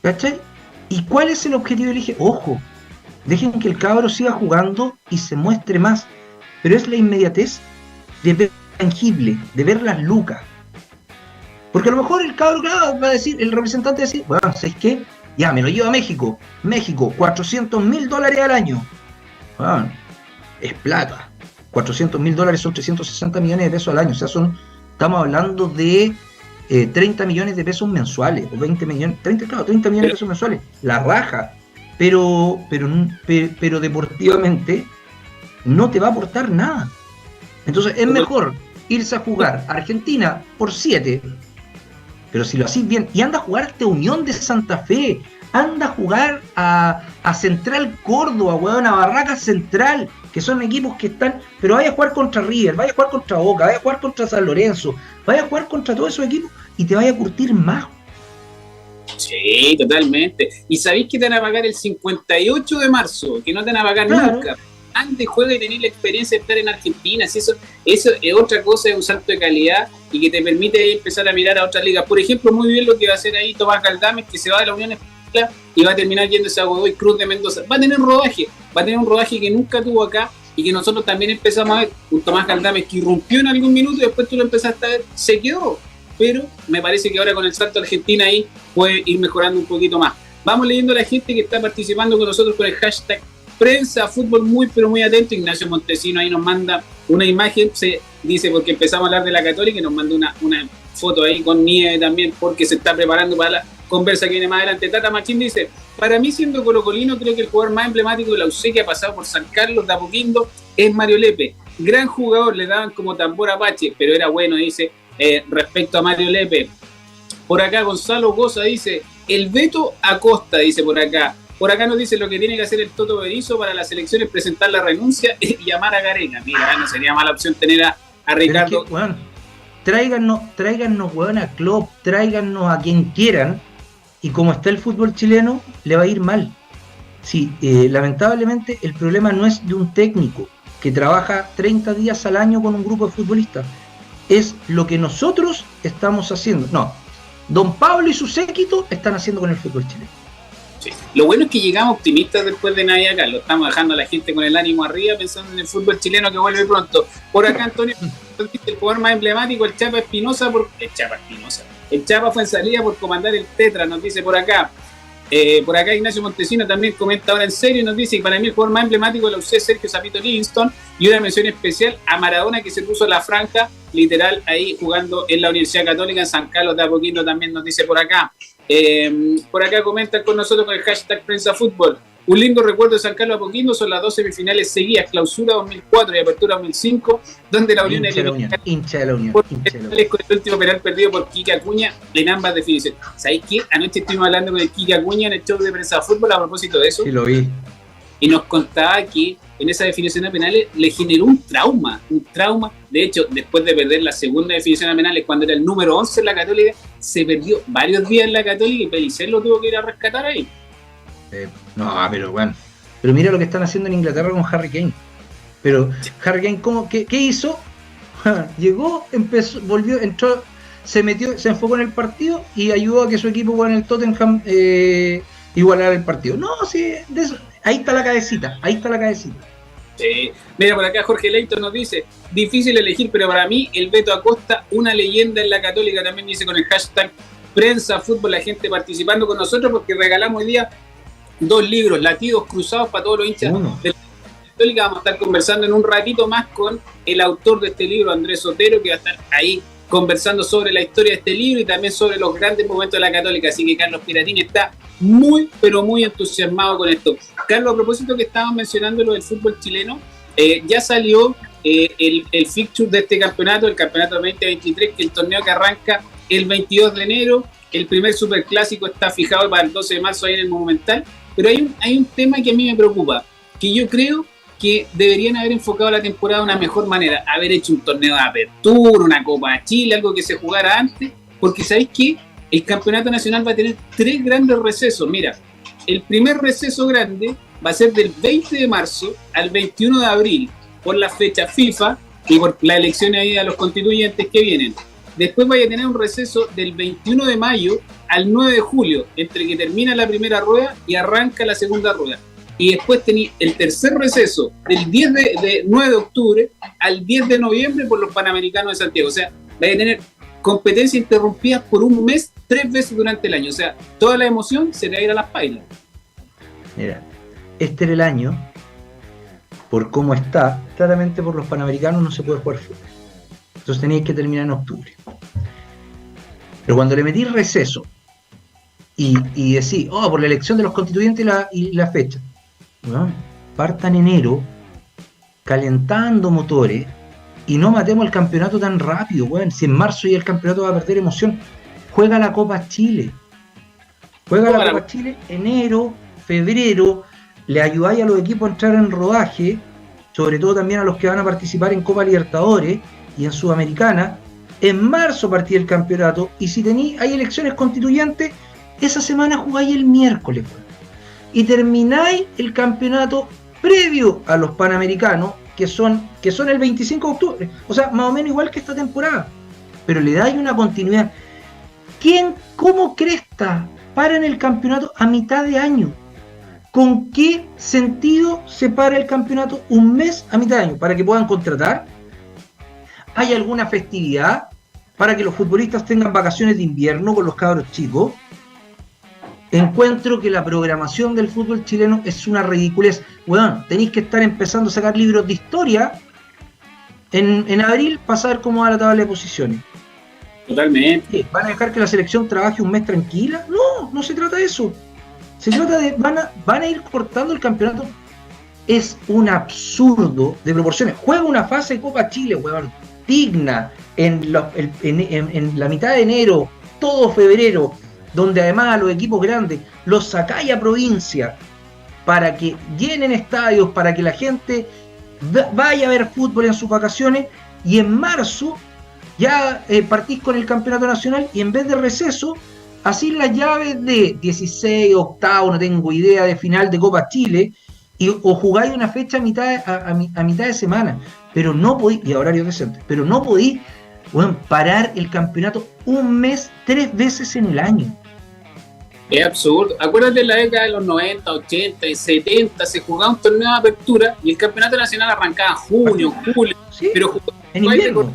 ¿Cachai? ¿Y cuál es el objetivo? Le dije, ojo, dejen que el cabro siga jugando y se muestre más, pero es la inmediatez de ver tangible, de ver las lucas. Porque a lo mejor el cabro, claro, va a decir, el representante va a decir, bueno, ¿sabes qué? Ya, me lo llevo a México, $400,000 al año. Bueno, es plata. $400,000 son 360 millones de pesos al año. O sea, estamos hablando de 30 millones de pesos mensuales, o 20 millones, 30 millones de pesos mensuales. La raja. Pero deportivamente no te va a aportar nada. Entonces es mejor irse a jugar a Argentina por 7, pero si lo hacís bien, y anda a jugar a Unión de Santa Fe, anda a jugar a Central Córdoba, weón, a Barracas Central, que son equipos que están, pero vaya a jugar contra River, vaya a jugar contra Boca, vaya a jugar contra San Lorenzo, vaya a jugar contra todos esos equipos y te vaya a curtir más. Sí, totalmente. Y sabéis que te van a pagar el 58 de marzo, que no te van a pagar nunca. Antes juega y tenés la experiencia de estar en Argentina. Si eso es otra cosa, es un salto de calidad y que te permite empezar a mirar a otras ligas. Por ejemplo, muy bien lo que va a hacer ahí Tomás Galdames, que se va de la Unión Española y va a terminar yéndose a Godoy Cruz de Mendoza. Va a tener un rodaje que nunca tuvo acá y que nosotros también empezamos a ver. Un Tomás Galdames que irrumpió en algún minuto y después tú lo empezaste a ver, se quedó. Pero me parece que ahora con el salto a Argentina ahí puede ir mejorando un poquito más. Vamos leyendo a la gente que está participando con nosotros con el hashtag Prensa Fútbol, muy pero muy atento. Ignacio Montesino ahí nos manda una imagen, se dice porque empezamos a hablar de la Católica y nos manda una foto ahí con nieve también porque se está preparando para la conversa que viene más adelante. Tata Machín dice, para mí siendo colocolino creo que el jugador más emblemático de la UC que ha pasado por San Carlos de Apoquindo es Mario Lepe. Gran jugador, le daban como tambor apache, pero era bueno, dice, respecto a Mario Lepe. Por acá Gonzalo Goza dice, el Beto Acosta, dice por acá. Por acá nos dice lo que tiene que hacer el Toto Berizzo para las elecciones, presentar la renuncia y llamar a Gareca. Mira, no sería mala opción tener a Ricardo. Es que, bueno, tráiganos weón, a Klopp, tráiganos a quien quieran, y como está el fútbol chileno, le va a ir mal. Sí, lamentablemente el problema no es de un técnico que trabaja 30 días al año con un grupo de futbolistas, es lo que nosotros estamos haciendo. No, don Pablo y su séquito están haciendo con el fútbol chileno. Sí. Lo bueno es que llegamos optimistas después de Navidad acá, lo estamos dejando a la gente con el ánimo arriba pensando en el fútbol chileno que vuelve pronto. Por acá Antonio, el jugador más emblemático, el Chapa Espinosa, el Chapa fue en salida por comandar el Tetra, nos dice por acá. Por acá Ignacio Montesino también comenta ahora en serio y nos dice que para mí el jugador más emblemático de la UC es Sergio Zapito Livingston, y una mención especial a Maradona, que se puso la franja literal ahí jugando en la Universidad Católica en San Carlos de Apoquindo, también nos dice por acá. Por acá comentan con nosotros con el hashtag Prensa Fútbol. Un lindo recuerdo de San Carlos de Apoquindo son las 2 semifinales seguidas, Clausura 2004 y Apertura 2005, donde la Unión hincha de la Unión. con el último penal perdido por Quique Acuña en ambas definiciones. ¿Sabéis qué? Anoche estuvimos hablando con el Quique Acuña en el show de Prensa Fútbol a propósito de eso. Sí, lo vi. Y nos contaba que en esa definición de penales le generó un trauma. De hecho, después de perder la segunda definición de penales, cuando era el número 11 en la Católica, se perdió varios días en la Católica y Pellicer lo tuvo que ir a rescatar ahí. No, pero bueno. Pero mira lo que están haciendo en Inglaterra con Harry Kane. Pero Harry Kane, ¿qué hizo? Llegó, empezó, volvió, entró, se metió, se enfocó en el partido y ayudó a que su equipo con el Tottenham igualara el partido. No, sí, de eso. Ahí está la cabecita. Sí. Mira, por acá Jorge Leito nos dice, difícil elegir, pero para mí el Beto Acosta, una leyenda en la Católica, también dice con el hashtag Prensa Fútbol, la gente participando con nosotros porque regalamos hoy día 2 libros, latidos cruzados para todos los hinchas de la Católica. Vamos a estar conversando en un ratito más con el autor de este libro, Andrés Sotero, que va a estar ahí conversando sobre la historia de este libro y también sobre los grandes momentos de la Católica. Así que Carlos Piratini está muy, pero muy entusiasmado con esto. Carlos, a propósito que estábamos mencionando lo del fútbol chileno, ya salió el fixture de este campeonato, el campeonato 2023, que el torneo que arranca el 22 de enero. El primer superclásico está fijado para el 12 de marzo ahí en el Monumental. Pero hay un tema que a mí me preocupa, que yo creo que deberían haber enfocado la temporada de una mejor manera, haber hecho un torneo de apertura, una Copa de Chile, algo que se jugara antes, porque ¿sabéis qué? El campeonato nacional va a tener 3 grandes recesos. Mira, el primer receso grande va a ser del 20 de marzo al 21 de abril, por la fecha FIFA y por las elecciones ahí a los constituyentes que vienen. Después vaya a tener un receso del 21 de mayo al 9 de julio, entre que termina la primera rueda y arranca la segunda rueda. Y después tenía el tercer receso del 9 de octubre al 10 de noviembre por los Panamericanos de Santiago. O sea, vaya a tener competencias interrumpidas por un mes, 3 veces durante el año. O sea, toda la emoción se le va a ir a las pailas. Mira, este era el año, por cómo está, claramente por los Panamericanos no se puede jugar fútbol. Entonces teníais que terminar en octubre. Pero cuando le metí receso y decís, por la elección de los constituyentes y la fecha, bueno, parta en enero calentando motores y no matemos el campeonato tan rápido, bueno, si en marzo ya el campeonato va a perder emoción. Juega la Copa Chile. Copa Chile, enero, febrero, le ayudáis a los equipos a entrar en rodaje, sobre todo también a los que van a participar en Copa Libertadores y en Sudamericana. En marzo partí el campeonato y si hay elecciones constituyentes, esa semana jugáis el miércoles y termináis el campeonato previo a los Panamericanos, que son el 25 de octubre, o sea, más o menos igual que esta temporada, pero le dais una continuidad. ¿Cómo cresta paran el campeonato a mitad de año? ¿con qué sentido se para el campeonato un mes a mitad de año? ¿Para que puedan contratar? ¿Hay alguna festividad para que los futbolistas tengan vacaciones de invierno con los cabros chicos? Encuentro que la programación del fútbol chileno es una ridiculez. Bueno, tenéis que estar empezando a sacar libros de historia en abril para saber cómo va la tabla de posiciones. Totalmente. ¿Van a dejar que la selección trabaje un mes tranquila? No, no se trata de eso. Se trata de, van a ir cortando el campeonato. Es un absurdo de proporciones. Juega una fase de Copa Chile, weón, digna, en la mitad de enero, todo febrero, donde además a los equipos grandes los sacáis a provincia para que llenen estadios, para que la gente vaya a ver fútbol en sus vacaciones, y en marzo ya partís con el campeonato nacional, y en vez de receso, así las llaves de 16, octavo, no tengo idea, de final de Copa Chile, o jugáis una fecha a mitad de semana, pero no podís, y a horarios decentes, pero no podís, bueno, parar el campeonato un mes 3 veces en el año. Es absurdo. Acuérdate, en la década de los 90, 80 y 70 se jugaba un torneo de apertura y el campeonato nacional arrancaba en junio, julio, ¿Sí? pero En invierno.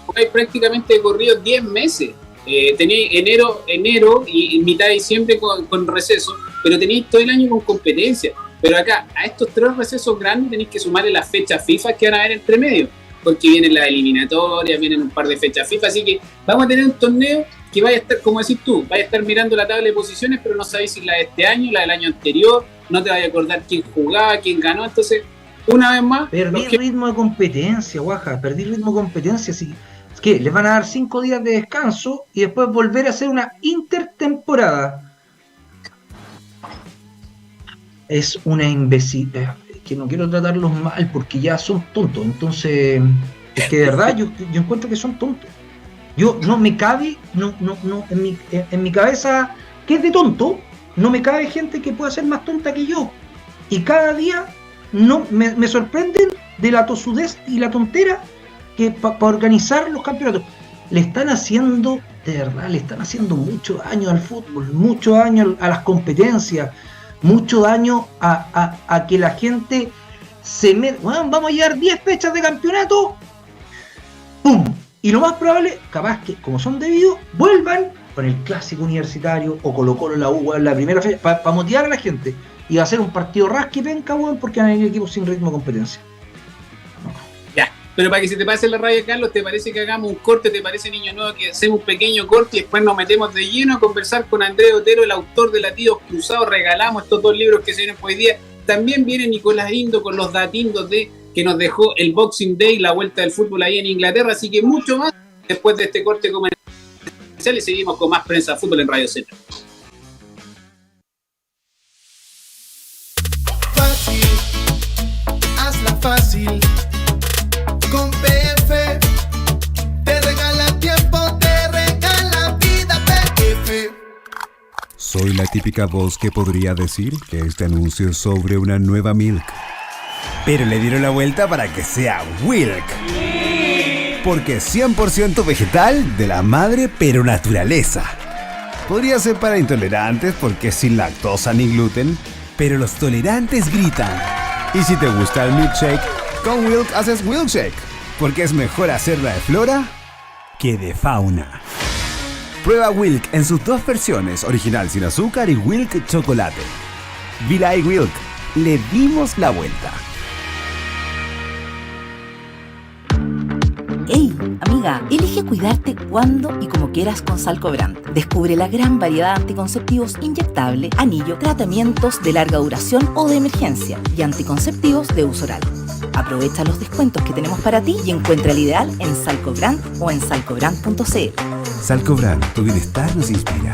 jugáis prácticamente de corrido 10 meses. Tenéis enero y mitad de diciembre con receso, pero tenéis todo el año con competencia. Pero acá, a estos 3 recesos grandes tenéis que sumarle las fechas FIFA que van a haber entre medio, porque vienen las eliminatorias, vienen un par de fechas FIFA, así que vamos a tener un torneo que vaya a estar, como decís tú, vaya a estar mirando la tabla de posiciones, pero no sabéis si la de este año, la del año anterior, no te vayas a acordar quién jugaba, quién ganó. Entonces, una vez más, Perdí ritmo de competencia, Guaja, perdí ritmo de competencia. Así que les van a dar 5 días de descanso y después volver a hacer una intertemporada. Es una imbecilidad, que no quiero tratarlos mal porque ya son tontos. Entonces, es que de verdad yo encuentro que son tontos. Yo no me cabe, en mi cabeza, que es de tonto, no me cabe gente que pueda ser más tonta que yo. Y cada día me sorprenden de la tosudez y la tontera que para organizar los campeonatos. Le están haciendo, de verdad, le están haciendo mucho daño al fútbol, mucho daño a las competencias, mucho daño a que la gente se meta. Bueno, vamos a llevar 10 fechas de campeonato, ¡pum! Y lo más probable, capaz que, como son debidos, vuelvan con el clásico universitario o Colo-Colo la U en la primera fecha, para motivar a la gente. Y va a ser un partido rasque y penca, weón, porque van a ir equipos sin ritmo de competencia. ya. Pero para que se te pase la raya, Carlos, ¿te parece que hagamos un corte? ¿Te parece, niño nuevo, que hacemos un pequeño corte y después nos metemos de lleno a conversar con Andrés Otero, el autor de Latidos Cruzados? Regalamos estos 2 libros que se vienen hoy día. También viene Nicolás Indo con los datindos que nos dejó el Boxing Day, la vuelta del fútbol ahí en Inglaterra, así que mucho más después de este corte comercial, y seguimos con más Prensa Fútbol en Radio Z. Fácil, hazla fácil, con PF, te regala tiempo, te regala vida, PF. Soy la típica voz que podría decir que este anuncio es sobre una nueva Milk. Pero le dieron la vuelta para que sea Wilk. Porque es 100% vegetal, de la madre pero naturaleza. Podría ser para intolerantes porque es sin lactosa ni gluten, pero los tolerantes gritan. Y si te gusta el milkshake, con Wilk haces Wilkshake, porque es mejor hacerla de flora que de fauna. Prueba Wilk en sus 2 versiones, original sin azúcar y Wilk chocolate. Vila y Wilk, le dimos la vuelta. ¡Hey, amiga! Elige cuidarte cuando y como quieras con Salcobrand. Descubre la gran variedad de anticonceptivos inyectable, anillo, tratamientos de larga duración o de emergencia y anticonceptivos de uso oral. Aprovecha los descuentos que tenemos para ti y encuentra el ideal en Salcobrand o en salcobrand.cl. Salcobrand, tu bienestar nos inspira.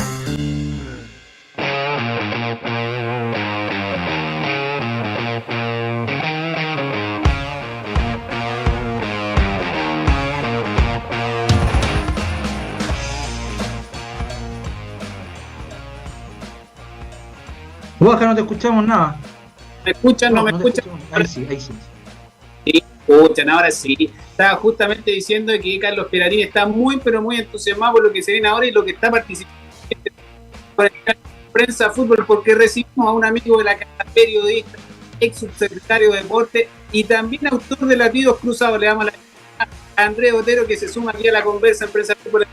Guaja, no te escuchamos nada. ¿Me escuchan? ¿No me escuchan? Ahí sí. Sí, escuchan, ahora sí. Estaba justamente diciendo que Carlos Peratín está muy, pero muy entusiasmado por lo que se viene ahora y lo que está participando con el Prensa Fútbol, porque recibimos a un amigo de la casa periodista, ex subsecretario de Deporte y también autor de Latidos Cruzados. Le damos la bienvenida a Andrés Otero, que se suma aquí a la conversa Empresa Fútbol.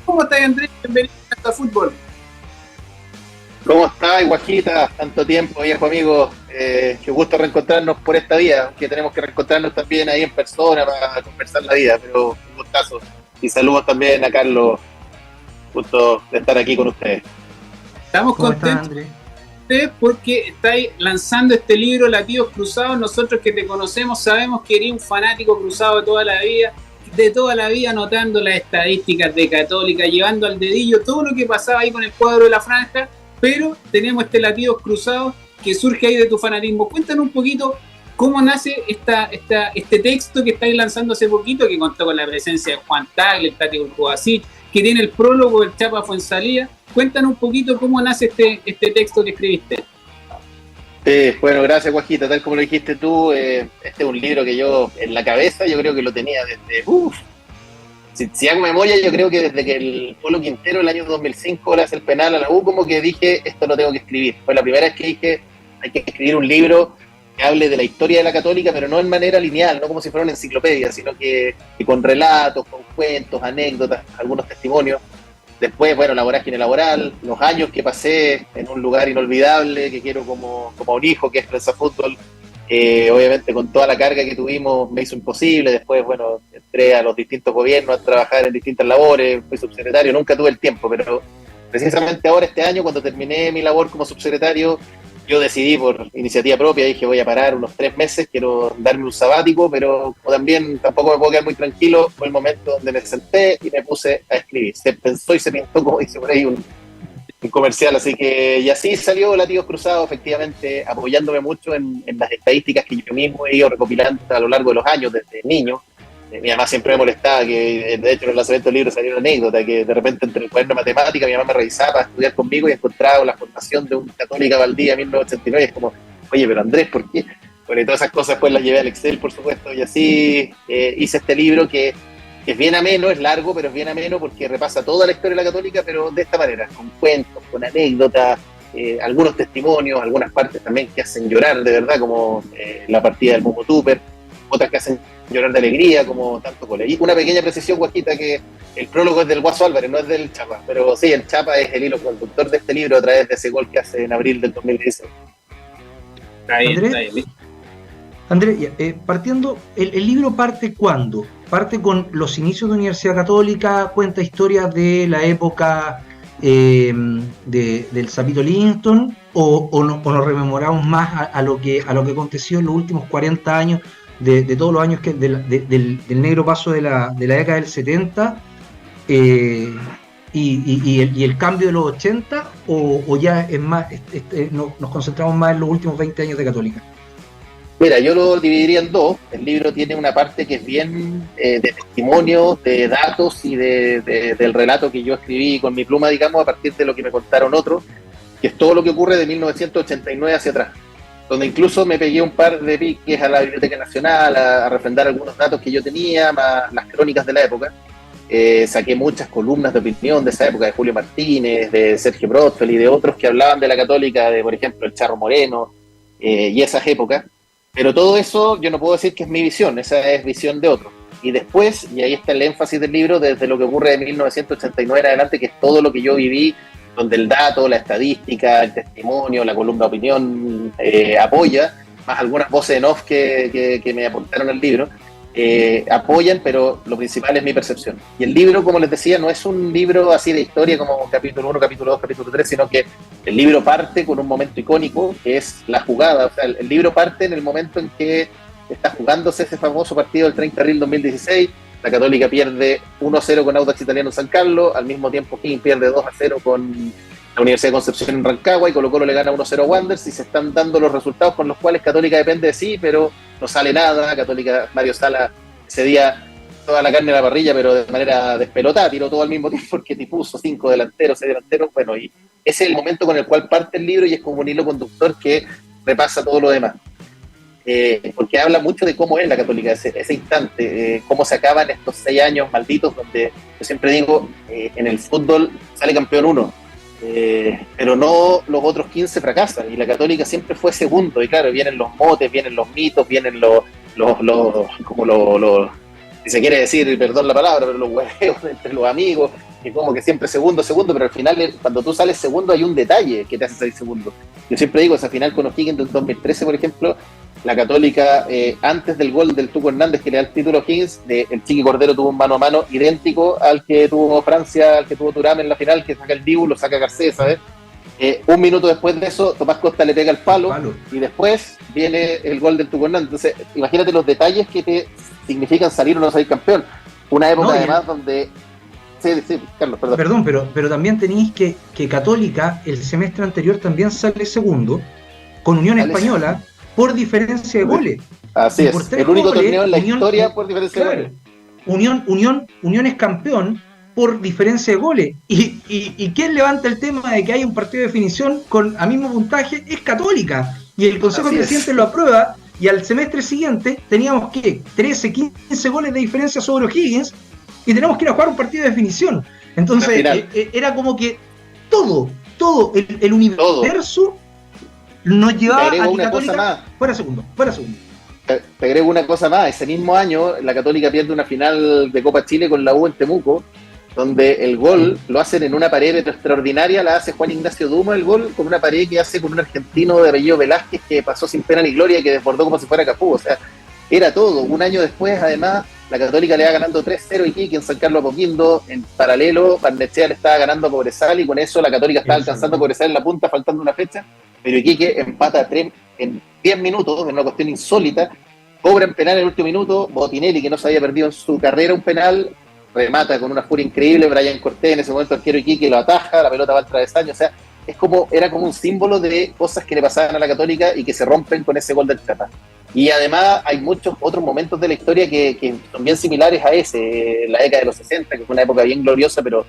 ¿Cómo estás, Andrés? Bienvenido a Fútbol. ¿Cómo estás, Guajita? Tanto tiempo, viejo amigo. Qué gusto reencontrarnos por esta vía, aunque tenemos que reencontrarnos también ahí en persona para conversar la vida, pero un gustazo. Y saludos también a Carlos, gusto de estar aquí con ustedes. Estamos contentos porque estáis lanzando este libro, Latidos Cruzados. Nosotros que te conocemos sabemos que eres un fanático cruzado de toda la vida, anotando las estadísticas de Católica, llevando al dedillo todo lo que pasaba ahí con el cuadro de la franja, pero tenemos este Latidos Cruzados que surge ahí de tu fanatismo. Cuéntanos un poquito cómo nace este texto que estáis lanzando hace poquito, que contó con la presencia de Juan Tagle, el Tati Urcubasic, que tiene el prólogo del Chapa Fuenzalía. Cuéntanos un poquito cómo nace este texto que escribiste. Bueno, gracias, Guajita. Tal como lo dijiste tú, este es un libro que yo en la cabeza, yo creo que lo tenía desde... Si hago memoria, yo creo que desde que el Polo Quintero, el año 2005, le hace el penal a la U, como que dije, esto lo tengo que escribir. Fue la primera vez que dije, hay que escribir un libro que hable de la historia de la Católica, pero no en manera lineal, no como si fuera una enciclopedia, sino que con relatos, con cuentos, anécdotas, algunos testimonios. Después, bueno, la vorágine laboral, los años que pasé en un lugar inolvidable, que quiero como un hijo, que es Prensa Fútbol. Obviamente con toda la carga que tuvimos me hizo imposible. Después, bueno, entré a los distintos gobiernos a trabajar en distintas labores, fui subsecretario, nunca tuve el tiempo, pero precisamente ahora este año, cuando terminé mi labor como subsecretario, yo decidí por iniciativa propia, dije voy a parar unos 3 meses, quiero darme un sabático, pero también tampoco me puedo quedar muy tranquilo. Fue el momento donde me senté y me puse a escribir. Se pensó y se pintó, como dice por ahí un comercial, así que y así salió Latidos Cruzados, efectivamente apoyándome mucho en las estadísticas que yo mismo he ido recopilando a lo largo de los años desde niño. Mi mamá siempre me molestaba, que de hecho en el lanzamiento del libro salió una anécdota, que de repente entre el cuaderno de matemática mi mamá me revisaba para estudiar conmigo y encontraba la formación de un Católica Valdía 1989, y es como, oye, pero Andrés, ¿por qué? Bueno, y todas esas cosas pues las llevé al Excel, por supuesto, y así hice este libro que es bien ameno, es largo, pero es bien ameno porque repasa toda la historia de la Católica, pero de esta manera, con cuentos, con anécdotas, algunos testimonios, algunas partes también que hacen llorar de verdad, como la partida del Momo Tupper, otras que hacen llorar de alegría, como tanto cole. Y una pequeña precisión, Guajita, que el prólogo es del Guaso Álvarez, no es del Chapa, pero sí, el Chapa es el hilo conductor de este libro a través de ese gol que hace en abril del 2016. Está bien. Andrés, partiendo, el libro parte ¿cuándo? Parte con los inicios de Universidad Católica, cuenta historias de la época del Sapito Livingston, o nos rememoramos más a lo que aconteció en los últimos 40 años, de todos los años del negro paso de la década del 70 y el cambio de los 80, o ya es más, nos concentramos más en los últimos 20 años de Católica. Mira, yo lo dividiría en dos. El libro tiene una parte que es bien de testimonios, de datos y del relato que yo escribí con mi pluma, digamos, a partir de lo que me contaron otros, que es todo lo que ocurre de 1989 hacia atrás, donde incluso me pegué un par de piques a la Biblioteca Nacional a refrendar algunos datos que yo tenía, más las crónicas de la época. Saqué muchas columnas de opinión de esa época, de Julio Martínez, de Sergio Brotfeld y de otros que hablaban de la Católica, de por ejemplo el Charro Moreno y esas épocas. Pero todo eso yo no puedo decir que es mi visión, esa es visión de otros. Y después, y ahí está el énfasis del libro, desde lo que ocurre de 1989 en adelante, que es todo lo que yo viví, donde el dato, la estadística, el testimonio, la columna de opinión apoya, más algunas voces en off que me aportaron al libro, apoyan, pero lo principal es mi percepción. Y el libro, como les decía, no es un libro así de historia como capítulo 1, capítulo 2, capítulo 3, sino que el libro parte con un momento icónico, que es la jugada. O sea, el libro parte en el momento en que está jugándose ese famoso partido del 30 de abril 2016, la Católica pierde 1-0 con Audax Italiano en San Carlos, al mismo tiempo King pierde 2-0 con la Universidad de Concepción en Rancagua y Colo-Colo le gana 1-0 a Wanderers, y se están dando los resultados con los cuales Católica depende de sí, pero no sale nada. Católica, Mario Sala ese día toda la carne a la parrilla, pero de manera despelotada, tiró todo al mismo tiempo porque te puso 5 delanteros, 6 delanteros, bueno, y ese es el momento con el cual parte el libro y es como un hilo conductor que repasa todo lo demás. Porque habla mucho de cómo es la Católica, ese instante, cómo se acaban estos 6 años malditos donde yo siempre digo, en el fútbol sale campeón uno, pero no los otros 15 fracasan, y la Católica siempre fue segundo, y claro, vienen los motes, vienen los mitos, vienen los si se quiere decir, perdón la palabra, pero los hueveos entre los amigos, que como que siempre segundo, pero al final cuando tú sales segundo hay un detalle que te hace salir segundo. Yo siempre digo, esa final con O'Higgins del 2013, por ejemplo, la Católica, antes del gol del Tuco Hernández que le da el título a O'Higgins, el Chiqui Cordero tuvo un mano a mano idéntico al que tuvo Francia, al que tuvo Thuram en la final, que saca el Dibu, lo saca Garcés, ¿sabes? Un minuto después de eso, Tomás Costa le pega el palo, y después viene el gol del Tuco Hernández. Entonces, imagínate los detalles que te significan salir o no salir campeón. Una época además donde... Sí, Carlos, perdón. Pero también tenéis que Católica el semestre anterior también sale segundo, con Unión Española, por diferencia de goles. Así es, el único torneo en la historia por diferencia de goles. Unión es campeón por diferencia de goles. Y quien levanta el tema de que hay un partido de definición a mismo puntaje es Católica. Y el Consejo Presidente lo aprueba, y al semestre siguiente teníamos que 13, 15 goles de diferencia sobre O'Higgins, y tenemos que ir a jugar un partido de definición. Entonces era como que todo el universo nos llevaba a que Católica fuera segundo. Te agrego una cosa más. Ese mismo año la Católica pierde una final de Copa Chile con la U en Temuco, donde el gol lo hacen en una pared extraordinaria, la hace Juan Ignacio Dumo, el gol con una pared que hace con un argentino de apellido Velázquez que pasó sin pena ni gloria, que desbordó como si fuera Cafú. O sea, era todo. Un año después, además, la Católica le va ganando 3-0 a Iquique en San Carlos Apoquindo. En paralelo, Barnechea le estaba ganando a Cobresal, y con eso la Católica estaba alcanzando a Cobresal en la punta, faltando una fecha, pero Iquique empata en 10 minutos, en una cuestión insólita. Cobran penal en el último minuto, Botinelli, que no se había perdido en su carrera un penal, remata con una furia increíble, Brian Cortés, en ese momento arquero Iquique, lo ataja, la pelota va al travesaño. O sea, era como un símbolo de cosas que le pasaban a la Católica y que se rompen con ese gol del Chapa. Y además hay muchos otros momentos de la historia que son bien similares a ese, la década de los 60, que fue una época bien gloriosa, pero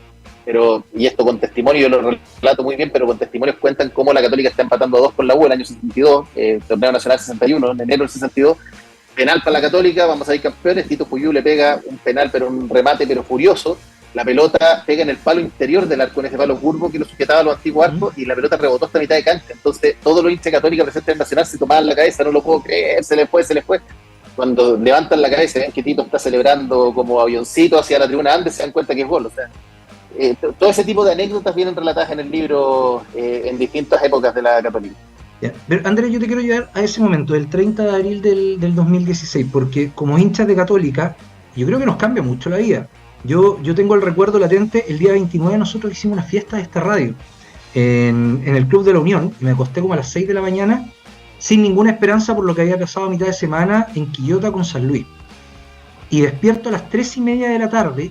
y esto con testimonio, yo lo relato muy bien, pero con testimonios cuentan cómo la Católica está empatando a 2 con la U el año 62, torneo nacional 61, en enero del 62, penal para la Católica, vamos a ir campeones, Tito Puyú le pega un penal, pero un remate pero furioso, la pelota pega en el palo interior del arco, en ese palo curvo que lo sujetaba a los antiguos arcos, y la pelota rebotó hasta mitad de cancha. Entonces todos los hinchas Católica presentes en Nacional se tomaban la cabeza, no lo puedo creer, se les fue. Cuando levantan la cabeza y ven que Tito está celebrando como avioncito hacia la tribuna Andes, se dan cuenta que es gol. O sea, todo ese tipo de anécdotas vienen relatadas en el libro en distintas épocas de la Católica. Ya. Pero, Andrés, yo te quiero llevar a ese momento, el 30 de abril del 2016, porque como hinchas de Católica, yo creo que nos cambia mucho la vida. Yo tengo el recuerdo latente, el día 29 nosotros hicimos una fiesta de esta radio en el Club de la Unión, y me acosté como a las 6 de la mañana sin ninguna esperanza por lo que había pasado a mitad de semana en Quillota con San Luis. Y despierto a las 3:30 de la tarde,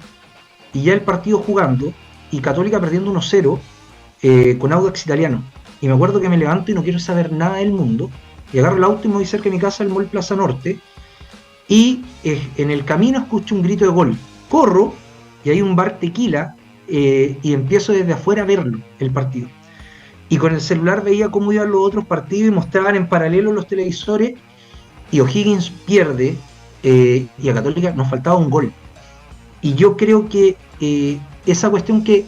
y ya el partido jugando, y Católica perdiendo 1-0 con Audax Italiano. Y me acuerdo que me levanto y no quiero saber nada del mundo, y agarro el auto y me voy cerca de mi casa, el Mall Plaza Norte, y en el camino escucho un grito de gol. Corro, y hay un bar tequila, y empiezo desde afuera a verlo, el partido. Y con el celular veía cómo iban los otros partidos y mostraban en paralelo los televisores, y O'Higgins pierde, y a Católica nos faltaba un gol. Y yo creo que esa cuestión que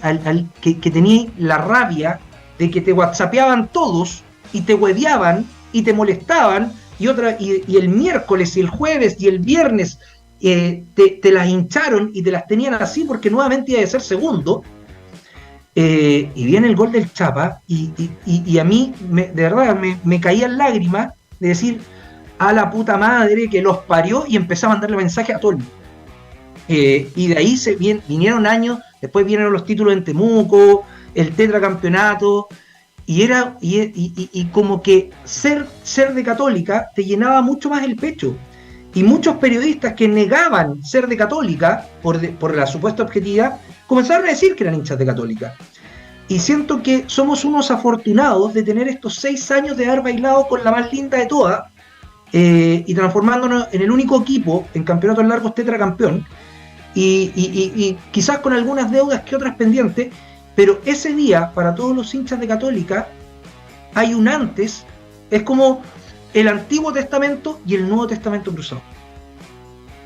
tenía la rabia de que te whatsappeaban todos, y te hueveaban, y te molestaban, y el miércoles, y el jueves, y el viernes, te las hincharon y te las tenían así porque nuevamente iba a ser segundo, y viene el gol del Chapa, y a mí de verdad me caían lágrimas de decir, a la puta madre que los parió, y empecé a mandarle mensaje a todo el mundo. Y de ahí vinieron años, después vinieron los títulos en Temuco, el tetracampeonato, y como que ser de Católica te llenaba mucho más el pecho. Y muchos periodistas que negaban ser de Católica por la supuesta objetividad comenzaron a decir que eran hinchas de Católica. Y siento que somos unos afortunados de tener estos 6 años de haber bailado con la más linda de todas, y transformándonos en el único equipo en campeonatos largos tetracampeón, y quizás con algunas deudas que otras pendientes, pero ese día para todos los hinchas de Católica hay un antes, es como el Antiguo Testamento y el Nuevo Testamento cruzado.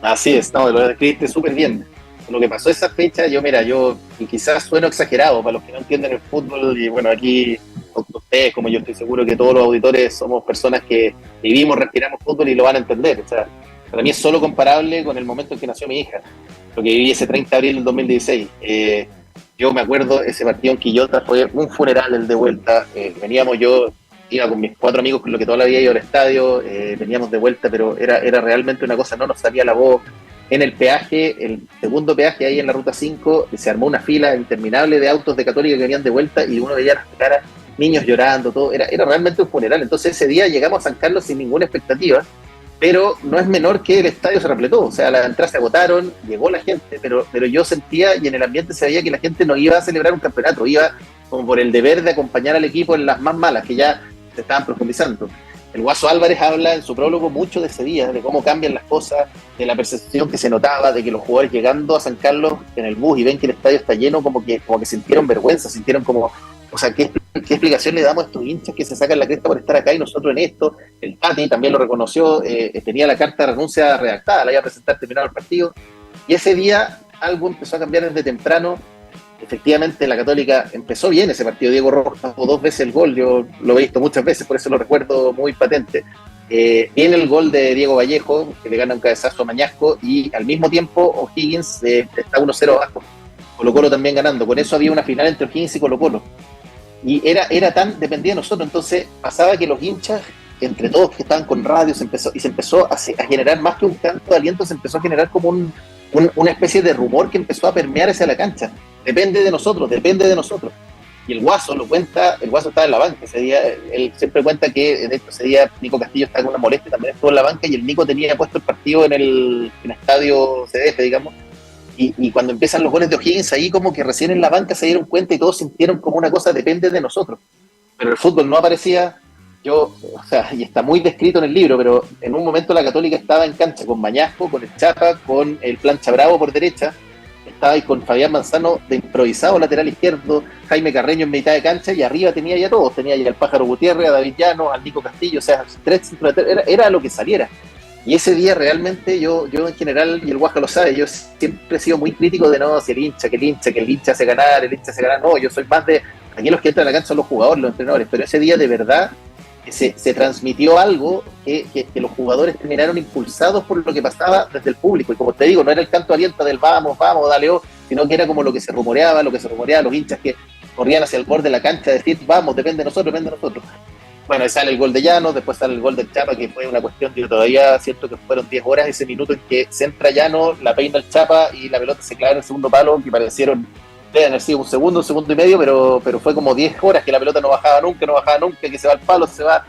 Así es, no, lo describiste súper bien. lo que pasó esa fecha, yo y quizás sueno exagerado para los que no entienden el fútbol, y bueno, aquí ustedes, como yo estoy seguro que todos los auditores somos personas que vivimos, respiramos fútbol y lo van a entender. O sea, para mí es solo comparable con el momento en que nació mi hija, lo que viví ese 30 de abril del 2016. Yo me acuerdo, ese partido en Quillota fue un funeral el de vuelta. Yo iba con mis 4 amigos, con los que toda la vida iba al estadio, veníamos de vuelta, pero era realmente una cosa, no nos salía la voz. En el peaje, el segundo peaje ahí en la ruta 5, se armó una fila interminable de autos de Católica que venían de vuelta y uno veía las caras, niños llorando, todo, era realmente un funeral. Entonces ese día llegamos a San Carlos sin ninguna expectativa, pero no es menor que el estadio se repletó, o sea, las entradas se agotaron, llegó la gente, pero yo sentía y en el ambiente se veía que la gente no iba a celebrar un campeonato, iba como por el deber de acompañar al equipo en las más malas, que ya se estaban profundizando. El Guaso Álvarez habla en su prólogo mucho de ese día, de cómo cambian las cosas, de la percepción que se notaba, de que los jugadores llegando a San Carlos en el bus y ven que el estadio está lleno, como que sintieron vergüenza, sintieron como, o sea, ¿qué explicación le damos a estos hinchas que se sacan la cresta por estar acá y nosotros en esto? El Tati también lo reconoció, tenía la carta de renuncia redactada, la iba a presentar terminado el partido, y ese día algo empezó a cambiar desde temprano. Efectivamente, la Católica empezó bien ese partido. Diego Rojas tuvo 2 veces el gol, yo lo he visto muchas veces, por eso lo recuerdo muy patente. Viene el gol de Diego Vallejo, que le gana un cabezazo a Mañasco, y al mismo tiempo O'Higgins está 1-0 abajo. Colo-Colo también ganando. Con eso había una final entre O'Higgins y Colo-Colo. Y era tan dependía de nosotros. Entonces pasaba que los hinchas, entre todos que estaban con radio, se empezó a generar más que un canto de aliento, se empezó a generar como una especie de rumor que empezó a permear hacia la cancha. Depende de nosotros. Y el Guaso lo cuenta, el Guaso estaba en la banca ese día, él siempre cuenta que de hecho ese día Nico Castillo estaba con una molestia, también estuvo en la banca, y el Nico tenía puesto el partido en el estadio CDF, digamos, y cuando empiezan los goles de O'Higgins, ahí como que recién en la banca se dieron cuenta y todos sintieron como una cosa, depende de nosotros. Pero el fútbol no aparecía. Y está muy descrito en el libro, pero en un momento la Católica estaba en cancha con Mañasco, con el Chapa, con el Plancha Bravo por derecha, estaba ahí con Fabián Manzano de improvisado lateral izquierdo, Jaime Carreño en mitad de cancha, y arriba tenía ya todos, tenía ya al Pájaro Gutiérrez, a David Llanos, al Nico Castillo, o sea, 3 era lo que saliera. Y ese día realmente yo en general, y el Guaja lo sabe, yo siempre he sido muy crítico de no, si el hincha hace ganar, no, yo soy más de, aquí los que entran a la cancha son los jugadores, los entrenadores, pero ese día de verdad se transmitió algo que los jugadores terminaron impulsados por lo que pasaba desde el público, y como te digo, no era el canto aliento del vamos, dale, sino que era como lo que se rumoreaba, los hinchas que corrían hacia el borde de la cancha a decir, vamos, depende de nosotros. Bueno, ahí sale el gol de Llanos, después sale el gol del Chapa, que fue una cuestión, yo todavía siento que fueron 10 horas ese minuto en que se entra Llanos, la peina el Chapa y la pelota se clava en el segundo palo, que parecieron, deben haber sido un segundo y medio, pero fue como 10 horas que la pelota no bajaba nunca, que se va al palo, se va,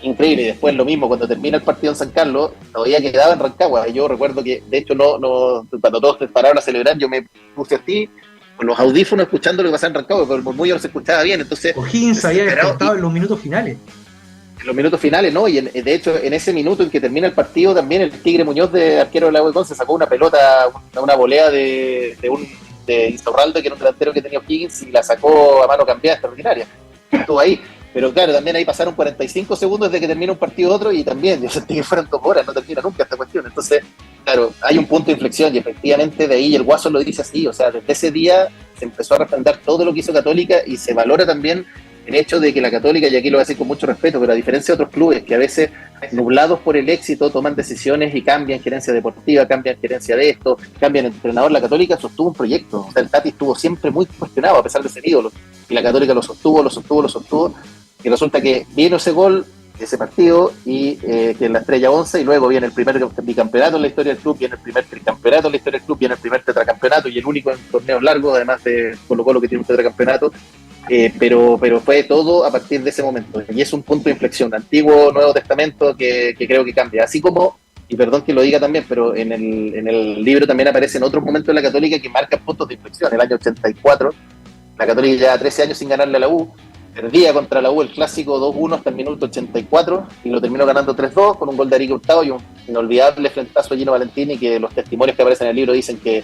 increíble. Y después lo mismo, cuando termina el partido en San Carlos, todavía quedaba en Rancagua. Yo recuerdo que, de hecho, cuando todos se pararon a celebrar, yo me puse así, con los audífonos escuchando lo que pasaba en Rancagua, pero el murmullo no se escuchaba bien, entonces... O'Higgins había despertado en los minutos finales. En los minutos finales, ¿no? Y de hecho, en ese minuto en que termina el partido, también el Tigre Muñoz, de arquero de la U, se sacó una pelota, una volea de Insaurralde, que era un delantero que tenía O'Higgins, y la sacó a mano cambiada, extraordinaria. Estuvo ahí. Pero claro, también ahí pasaron 45 segundos desde que termina un partido otro, y también yo sentí que fueron 2 horas, no termina nunca esta cuestión. Entonces, claro, hay un punto de inflexión, y efectivamente de ahí el Guaso lo dice así, o sea, desde ese día se empezó a refrendar todo lo que hizo Católica, y se valora también el hecho de que la Católica, y aquí lo voy a decir con mucho respeto, pero a diferencia de otros clubes que a veces, nublados por el éxito, toman decisiones y cambian gerencia deportiva, cambian gerencia de esto, cambian entrenador, la Católica sostuvo un proyecto. O sea, el Tati estuvo siempre muy cuestionado a pesar de ser ídolo, y la Católica lo sostuvo, y resulta que vino ese gol, ese partido, y que en la Estrella 11, y luego viene el primer bicampeonato en la historia del club, viene el primer tricampeonato en la historia del club, viene el primer tetracampeonato, y el único en torneos largos, además de Colo-Colo, que tiene un tetracampeonato. Pero fue todo a partir de ese momento, y es un punto de inflexión, Antiguo, Nuevo Testamento, que creo que cambia, así como, y perdón que lo diga también, pero en el libro también aparecen otros momentos de la Católica que marcan puntos de inflexión. El año 84, la Católica ya 13 años sin ganarle a la U, perdía contra la U el clásico 2-1 hasta el minuto 84, y lo terminó ganando 3-2 con un gol de Arique Hurtado y un inolvidable frentazo a Gino Valentini, que los testimonios que aparecen en el libro dicen que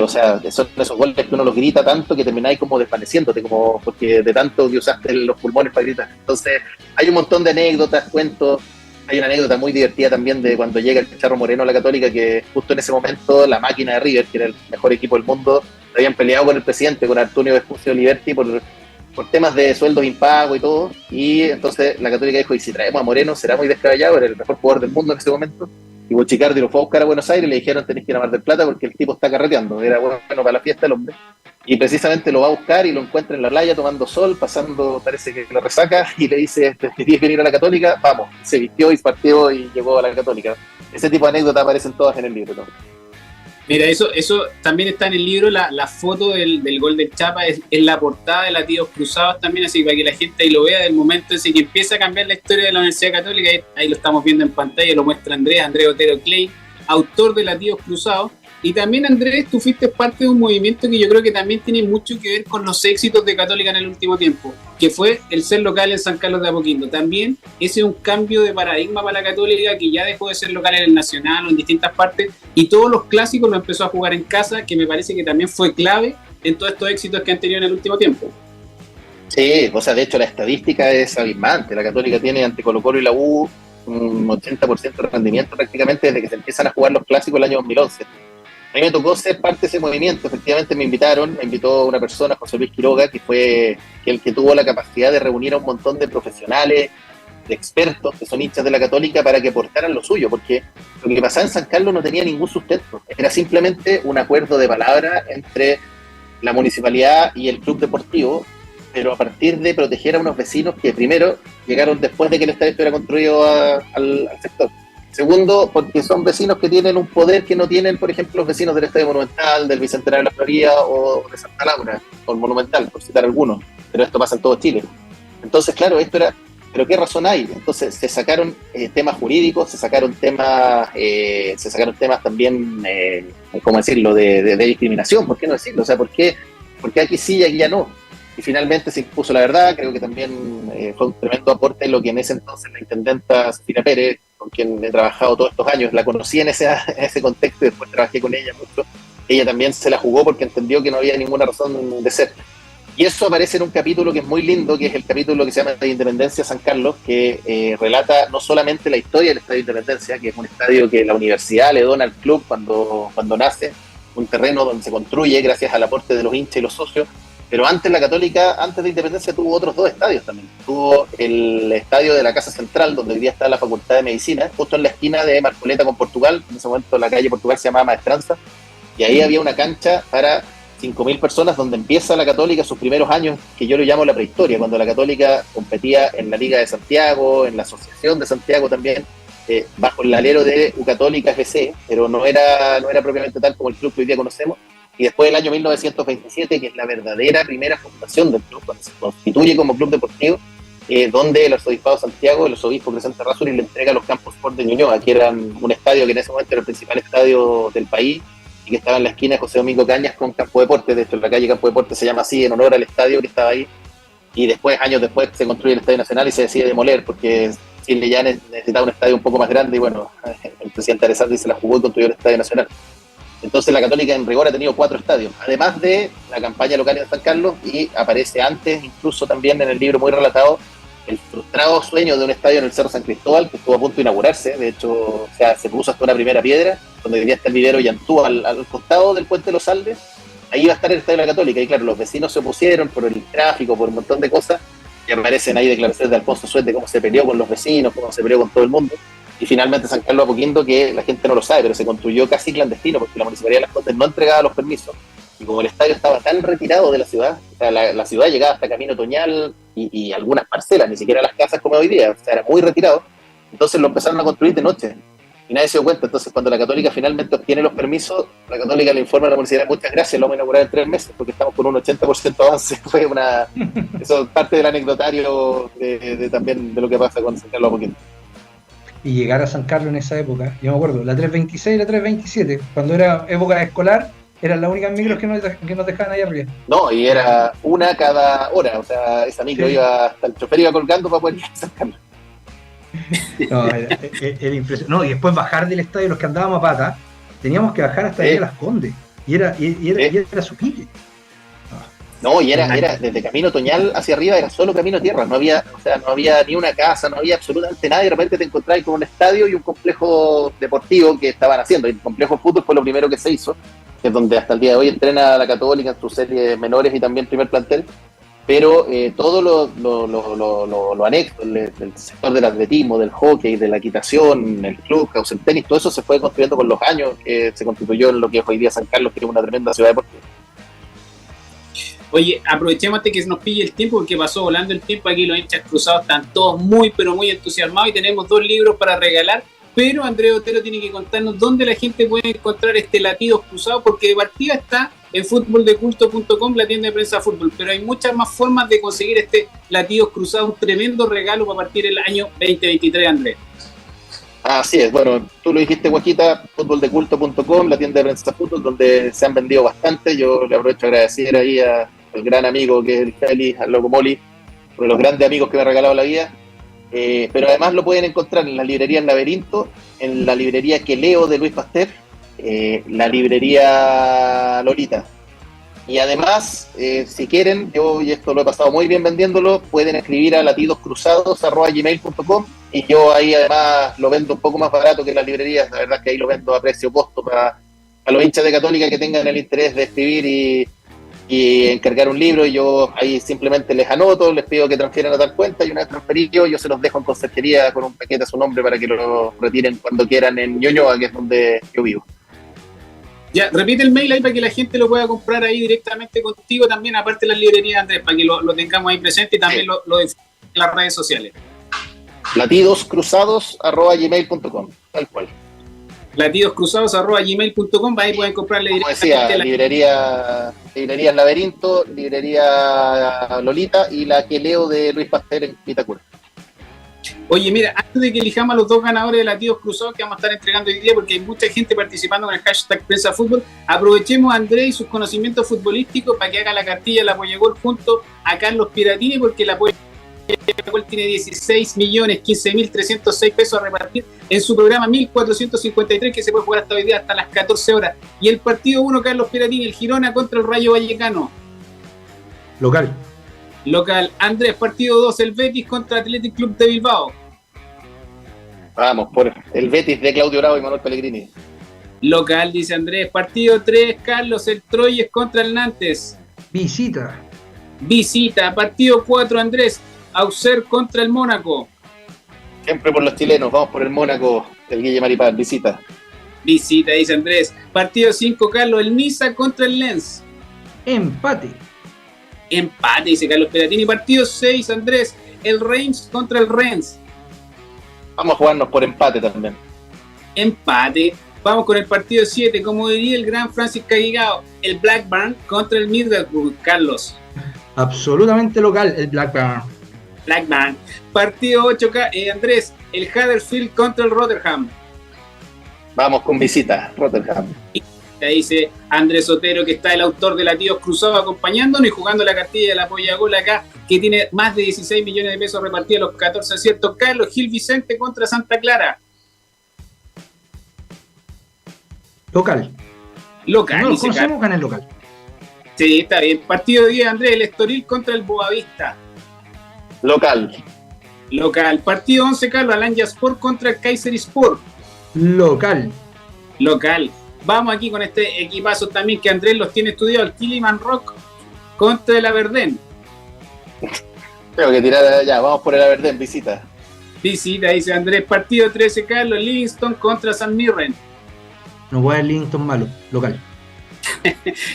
o sea, son esos goles que uno los grita tanto que termináis como desvaneciéndote, como porque de tanto que usaste los pulmones para gritar. Entonces, hay un montón de anécdotas, cuentos. Hay una anécdota muy divertida también de cuando llega el Charro Moreno a la Católica, que justo en ese momento la máquina de River, que era el mejor equipo del mundo, habían peleado con el presidente, con Antonio Vespucio Liberti, por temas de sueldos impagos y todo, y entonces la Católica dijo, y si traemos a Moreno será muy descabellado, era el mejor jugador del mundo en ese momento, y Bochicardi lo fue a buscar a Buenos Aires y le dijeron, tenés que ir a Mar del Plata porque el tipo está carreteando, era bueno para la fiesta el hombre, y precisamente lo va a buscar y lo encuentra en la playa tomando sol, pasando, parece que lo resaca, y le dice, ¿querías venir a la Católica? Vamos, se vistió y partió y llegó a la Católica. Ese tipo de anécdotas aparecen todas en el libro, ¿no? Mira, eso también está en el libro, la foto del gol del Chapa es la portada de Latidos Cruzados también, así para que la gente ahí lo vea, del momento ese que empieza a cambiar la historia de la Universidad Católica, ahí lo estamos viendo en pantalla, lo muestra Andrés Otero Clay, autor de Latidos Cruzados. Y también, Andrés, tú fuiste parte de un movimiento que yo creo que también tiene mucho que ver con los éxitos de Católica en el último tiempo, que fue el ser local en San Carlos de Apoquindo. También ese es un cambio de paradigma para la Católica, que ya dejó de ser local en el Nacional o en distintas partes, y todos los clásicos lo empezó a jugar en casa, que me parece que también fue clave en todos estos éxitos que han tenido en el último tiempo. Sí, o sea, de hecho la estadística es abismante. La Católica tiene ante Colo-Colo y la U un 80% de rendimiento prácticamente desde que se empiezan a jugar los clásicos el año 2011. A mí me tocó ser parte de ese movimiento, efectivamente me invitó una persona, José Luis Quiroga, que fue el que tuvo la capacidad de reunir a un montón de profesionales, de expertos, que son hinchas de la Católica, para que aportaran lo suyo, porque lo que pasaba en San Carlos no tenía ningún sustento, era simplemente un acuerdo de palabra entre la municipalidad y el club deportivo, pero a partir de proteger a unos vecinos que primero llegaron después de que el estadio estuviera construido al sector. Segundo, porque son vecinos que tienen un poder que no tienen, por ejemplo, los vecinos del Estadio Monumental, del Bicentenario de la Florida o de Santa Laura, o el Monumental, por citar algunos. Pero esto pasa en todo Chile. Entonces, claro, esto era... ¿Pero qué razón hay? Entonces se sacaron temas jurídicos, se sacaron temas también, ¿cómo decirlo?, de discriminación. ¿Por qué no decirlo? O sea, ¿por qué aquí sí y aquí ya no? Y finalmente se impuso la verdad. Creo que también fue un tremendo aporte lo que en ese entonces la intendenta Sofía Pérez, con quien he trabajado todos estos años, la conocí en ese contexto y después trabajé con ella mucho. Ella también se la jugó porque entendió que no había ninguna razón de ser. Y eso aparece en un capítulo que es muy lindo, que es el capítulo que se llama de Independencia San Carlos, que relata no solamente la historia del Estadio de Independencia, que es un estadio que la universidad le dona al club cuando nace, un terreno donde se construye gracias al aporte de los hinchas y los socios, pero antes la Católica, antes de Independencia, tuvo otros dos estadios también. Tuvo el estadio de la Casa Central, donde hoy día está la Facultad de Medicina, justo en la esquina de Marcoleta con Portugal. En ese momento la calle Portugal se llamaba Maestranza, y ahí había una cancha para 5.000 personas, donde empieza la Católica sus primeros años, que yo lo llamo la prehistoria, cuando la Católica competía en la Liga de Santiago, en la Asociación de Santiago también, bajo el alero de U Católica FC, pero no era propiamente tal como el club que hoy día conocemos. Y después del año 1927, que es la verdadera primera fundación del club, cuando se constituye como club deportivo, donde el arzobispado de Santiago, el arzobispo Crescente Errázuriz, le entrega los Campos Sport de Ñuñoa, que eran un estadio que en ese momento era el principal estadio del país, y que estaba en la esquina de José Domingo Cañas con Campo Deportes. De hecho, la calle Campo Deportes se llama así en honor al estadio que estaba ahí. Y después, años después, se construye el Estadio Nacional y se decide demoler, porque Chile ya necesitaba un estadio un poco más grande, y bueno, el presidente Arezalde se la jugó y construyó el Estadio Nacional. Entonces la Católica en rigor ha tenido 4 estadios, además de la campaña local en San Carlos, y aparece antes, incluso también en el libro muy relatado, el frustrado sueño de un estadio en el Cerro San Cristóbal, que estuvo a punto de inaugurarse. De hecho, o sea, se puso hasta una primera piedra, donde hoy día está el vivero Yantú, al costado del Puente de los Aldes. Ahí va a estar el Estadio de la Católica, y claro, los vecinos se opusieron por el tráfico, por un montón de cosas, y aparecen ahí declaraciones de Alfonso Suet de cómo se peleó con los vecinos, cómo se peleó con todo el mundo. Y finalmente San Carlos de Apoquindo, que la gente no lo sabe, pero se construyó casi clandestino, porque la Municipalidad de Las Condes no entregaba los permisos. Y como el estadio estaba tan retirado de la ciudad, o sea, la ciudad llegaba hasta Camino Toñal y algunas parcelas, ni siquiera las casas como hoy día, o sea, era muy retirado. Entonces lo empezaron a construir de noche, y nadie se dio cuenta. Entonces, cuando la Católica finalmente obtiene los permisos, la Católica le informa a la municipalidad: muchas gracias, lo vamos a inaugurar en 3 meses, porque estamos con un 80% de avance. Eso es parte del anecdotario también de lo que pasa con San Carlos de Apoquindo. Y llegar a San Carlos en esa época, yo me acuerdo, la 326 y la 327, cuando era época escolar, eran las únicas micros que nos dejaban ahí arriba. No, y era una cada hora, o sea, esa micro iba, hasta el chofer iba colgando para poder ir a San Carlos. No, era impresionante. No, y después bajar del estadio, los que andábamos a pata, teníamos que bajar hasta ahí a Las Condes, y era su pique. No, y era desde Camino Toñal hacia arriba, era solo camino tierra, no había ni una casa, no había absolutamente nada, y de repente te encontrabas con un estadio y un complejo deportivo que estaban haciendo. El complejo de fútbol fue lo primero que se hizo, que es donde hasta el día de hoy entrena la Católica en sus series menores y también primer plantel, pero todo lo anexo, el sector del atletismo, del hockey, de la equitación, el club, el tenis, todo eso se fue construyendo con los años, que se constituyó en lo que es hoy día San Carlos, que es una tremenda ciudad deportiva. Oye, aprovechemos antes que nos pille el tiempo, porque pasó volando el tiempo. Aquí los hinchas cruzados están todos muy, pero muy entusiasmados y tenemos 2 libros para regalar. Pero Andrés Otero tiene que contarnos dónde la gente puede encontrar este Latidos Cruzados, porque de partida está en futboldeculto.com, la tienda de prensa fútbol, pero hay muchas más formas de conseguir este Latidos Cruzados, un tremendo regalo para partir el año 2023, Andrés. Así es, bueno, tú lo dijiste, Guajita, futboldeculto.com, la tienda de prensa fútbol, donde se han vendido bastante. Yo le aprovecho a agradecer ahí al gran amigo que es el Félix, al Loco Moli, uno de los grandes amigos que me ha regalado la vida. Pero además lo pueden encontrar en la librería El Laberinto, en la librería Que Leo de Luis Pasteur, la librería Lolita. Y además, si quieren, yo, y esto lo he pasado muy bien vendiéndolo, pueden escribir a latidoscruzados@gmail.com, y yo ahí además lo vendo un poco más barato que en las librerías. La verdad es que ahí lo vendo a precio costo para los hinchas de Católica que tengan el interés de escribir y encargar un libro, y yo ahí simplemente les anoto, les pido que transfieran a tal cuenta, y una vez transferido yo se los dejo en conserjería con un paquete a su nombre para que lo retiren cuando quieran en Ñuñoa, que es donde yo vivo. Ya, repite el mail ahí para que la gente lo pueda comprar ahí directamente contigo también, aparte de las librerías, Andrés, para que lo tengamos ahí presente, y también lo en las redes sociales. latidoscruzados@gmail.com, tal cual. latidoscruzados@gmail.com, ahí pueden comprarle directamente. Como decía, librería El Laberinto, librería Lolita y la Que Leo de Luis Pasteur en Vitacura. Oye, mira, antes de que elijamos a los 2 ganadores de Latidos Cruzados que vamos a estar entregando hoy día, porque hay mucha gente participando con el hashtag Prensa Fútbol, aprovechemos a Andrés y sus conocimientos futbolísticos para que haga la cartilla del Apoyagol junto a Carlos Piratini, porque el Apoyagol tiene 16.015.306 pesos a repartir en su programa 1453, que se puede jugar hasta hoy día, hasta las 14 horas. Y el partido 1, Carlos Piratini, el Girona contra el Rayo Vallecano. Local. Andrés, partido 2, el Betis contra Athletic Club de Bilbao. Vamos, por el Betis de Claudio Bravo y Manuel Pellegrini. Local, dice Andrés. Partido 3, Carlos, el Troyes contra el Nantes. Visita. Partido 4, Andrés, Auxerre contra el Mónaco. Siempre por los chilenos, vamos por el Mónaco, el Guille Maripán, visita, dice Andrés. Partido 5, Carlos, el Niza contra el Lens. Empate, dice Carlos Piratini. Partido 6, Andrés, el Reims contra el Rennes. Vamos a jugarnos por empate también. Vamos con el partido 7, como diría el gran Francis Caguigao, el Blackburn contra el Middlesbrough, Carlos. Absolutamente local, el Blackburn. Partido 8, Andrés, el Huddersfield contra el Rotherham. Vamos con visita, Rotherham. Ahí dice Andrés Otero, que está el autor de Latidos Cruzados acompañándonos y jugando la cartilla de la Apoyagol acá, que tiene más de 16 millones de pesos repartidos a los 14 aciertos. Carlos, Gil Vicente contra Santa Clara. Local. No, dice conocemos, gana el local. Sí, está bien. Partido 10, Andrés, el Estoril contra el Boavista. Local. Partido 11, Carlos, Alanyaspor contra el Kayserispor. Local. Vamos aquí con este equipazo también que Andrés los tiene estudiado, el Kiliman Rock contra el Aberdeen. Tengo que tirar allá, vamos por el Aberdeen, visita, dice Andrés. Partido 13, Carlos, Livingston contra San Mirren. No puede haber Livingston malo, local.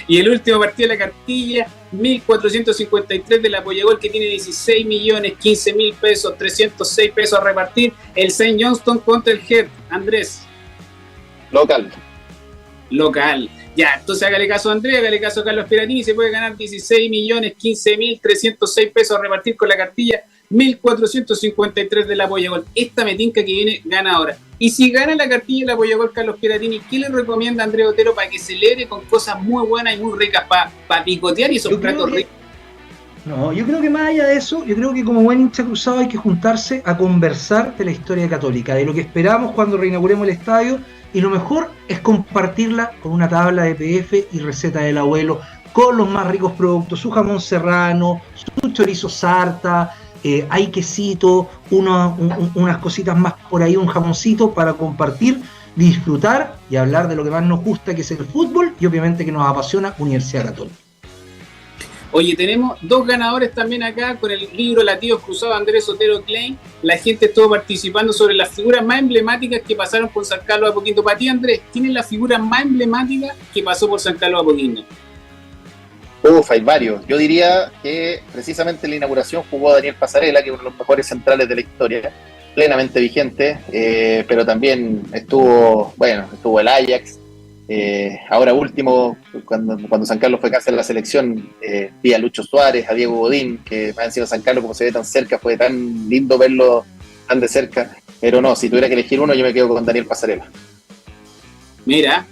Y el último partido de la cartilla, 1453 de la Apoyagol, que tiene 16.015.000 pesos, 306 pesos a repartir, el St. Johnston contra el Head. Andrés. Local. Ya, entonces hágale caso a Andrés, hágale caso a Carlos Piratini, se puede ganar 16.015.306 pesos a repartir con la cartilla 1453 de la Apoyagol. Esta metinca que viene gana ahora. Y si gana la cartilla de la Apoyagol, Carlos Piratini, ¿qué le recomienda a Andrés Otero para que celebre con cosas muy buenas y muy ricas para picotear y esos platos ricos? No, yo creo que más allá de eso, yo creo que como buen hincha cruzado hay que juntarse a conversar de la historia católica, de lo que esperamos cuando reinauguremos el estadio, y lo mejor es compartirla con una tabla de PDF y receta del abuelo, con los más ricos productos, su jamón serrano, su chorizo sarta, hay quesito, unas cositas más por ahí, un jamoncito para compartir, disfrutar y hablar de lo que más nos gusta, que es el fútbol, y obviamente que nos apasiona Universidad Católica. Oye, tenemos 2 ganadores también acá con el libro Latidos Cruzados, Andrés Otero Klein. La gente estuvo participando sobre las figuras más emblemáticas que pasaron por San Carlos de Apoquindo. Para ti, Andrés, ¿quién es la figura más emblemática que pasó por San Carlos de Apoquindo? Hay varios. Yo diría que precisamente en la inauguración jugó Daniel Pasarela, que es uno de los mejores centrales de la historia, plenamente vigente, pero también estuvo el Ajax. Ahora último, cuando San Carlos fue casi en la selección, vi a Lucho Suárez, a Diego Godín, que me han sido San Carlos, como se ve tan cerca, fue tan lindo verlo tan de cerca. Pero no, si tuviera que elegir uno, yo me quedo con Daniel Pasarela. Mira,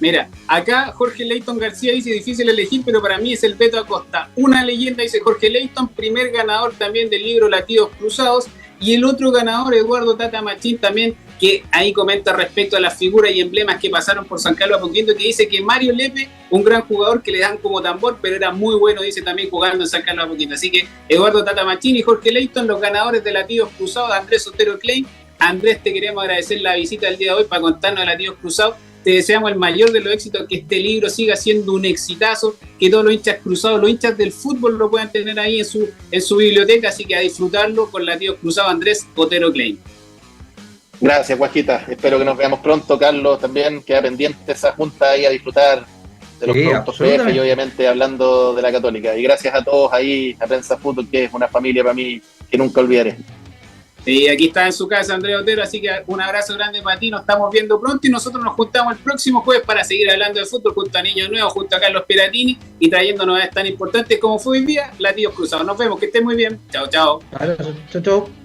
acá Jorge Leighton García dice: difícil elegir, pero para mí es el Beto Acosta. Una leyenda, dice Jorge Leighton, primer ganador también del libro Latidos Cruzados. Y el otro ganador, Eduardo Tata Machín, también, que ahí comenta respecto a las figuras y emblemas que pasaron por San Carlos de Apoquindo, que dice que Mario Lepe, un gran jugador que le dan como tambor, pero era muy bueno, dice, también jugando en San Carlos de Apoquindo. Así que Eduardo Tata Machín y Jorge Leighton, los ganadores de Latidos Cruzados, Andrés Otero Klein. Andrés, te queremos agradecer la visita del día de hoy para contarnos de Latidos Cruzados. Te deseamos el mayor de los éxitos, que este libro siga siendo un exitazo, que todos los hinchas cruzados, los hinchas del fútbol lo puedan tener ahí en su biblioteca, así que a disfrutarlo con Latidos Cruzados, Andrés Otero Klein. Gracias, Guajita. Espero que nos veamos pronto, Carlos. También queda pendiente esa junta ahí a disfrutar de los productos PF y obviamente hablando de la Católica. Y gracias a todos ahí, a Prensa Fútbol, que es una familia para mí que nunca olvidaré. Y aquí está en su casa Andrés Otero, así que un abrazo grande para ti, nos estamos viendo pronto y nosotros nos juntamos el próximo jueves para seguir hablando de fútbol junto a Niño Nuevo, junto a Carlos Piratini y trayendo novedades tan importantes como fue hoy día Latidos Cruzados. Nos vemos, que estén muy bien. Chao, chao. Chao, chao.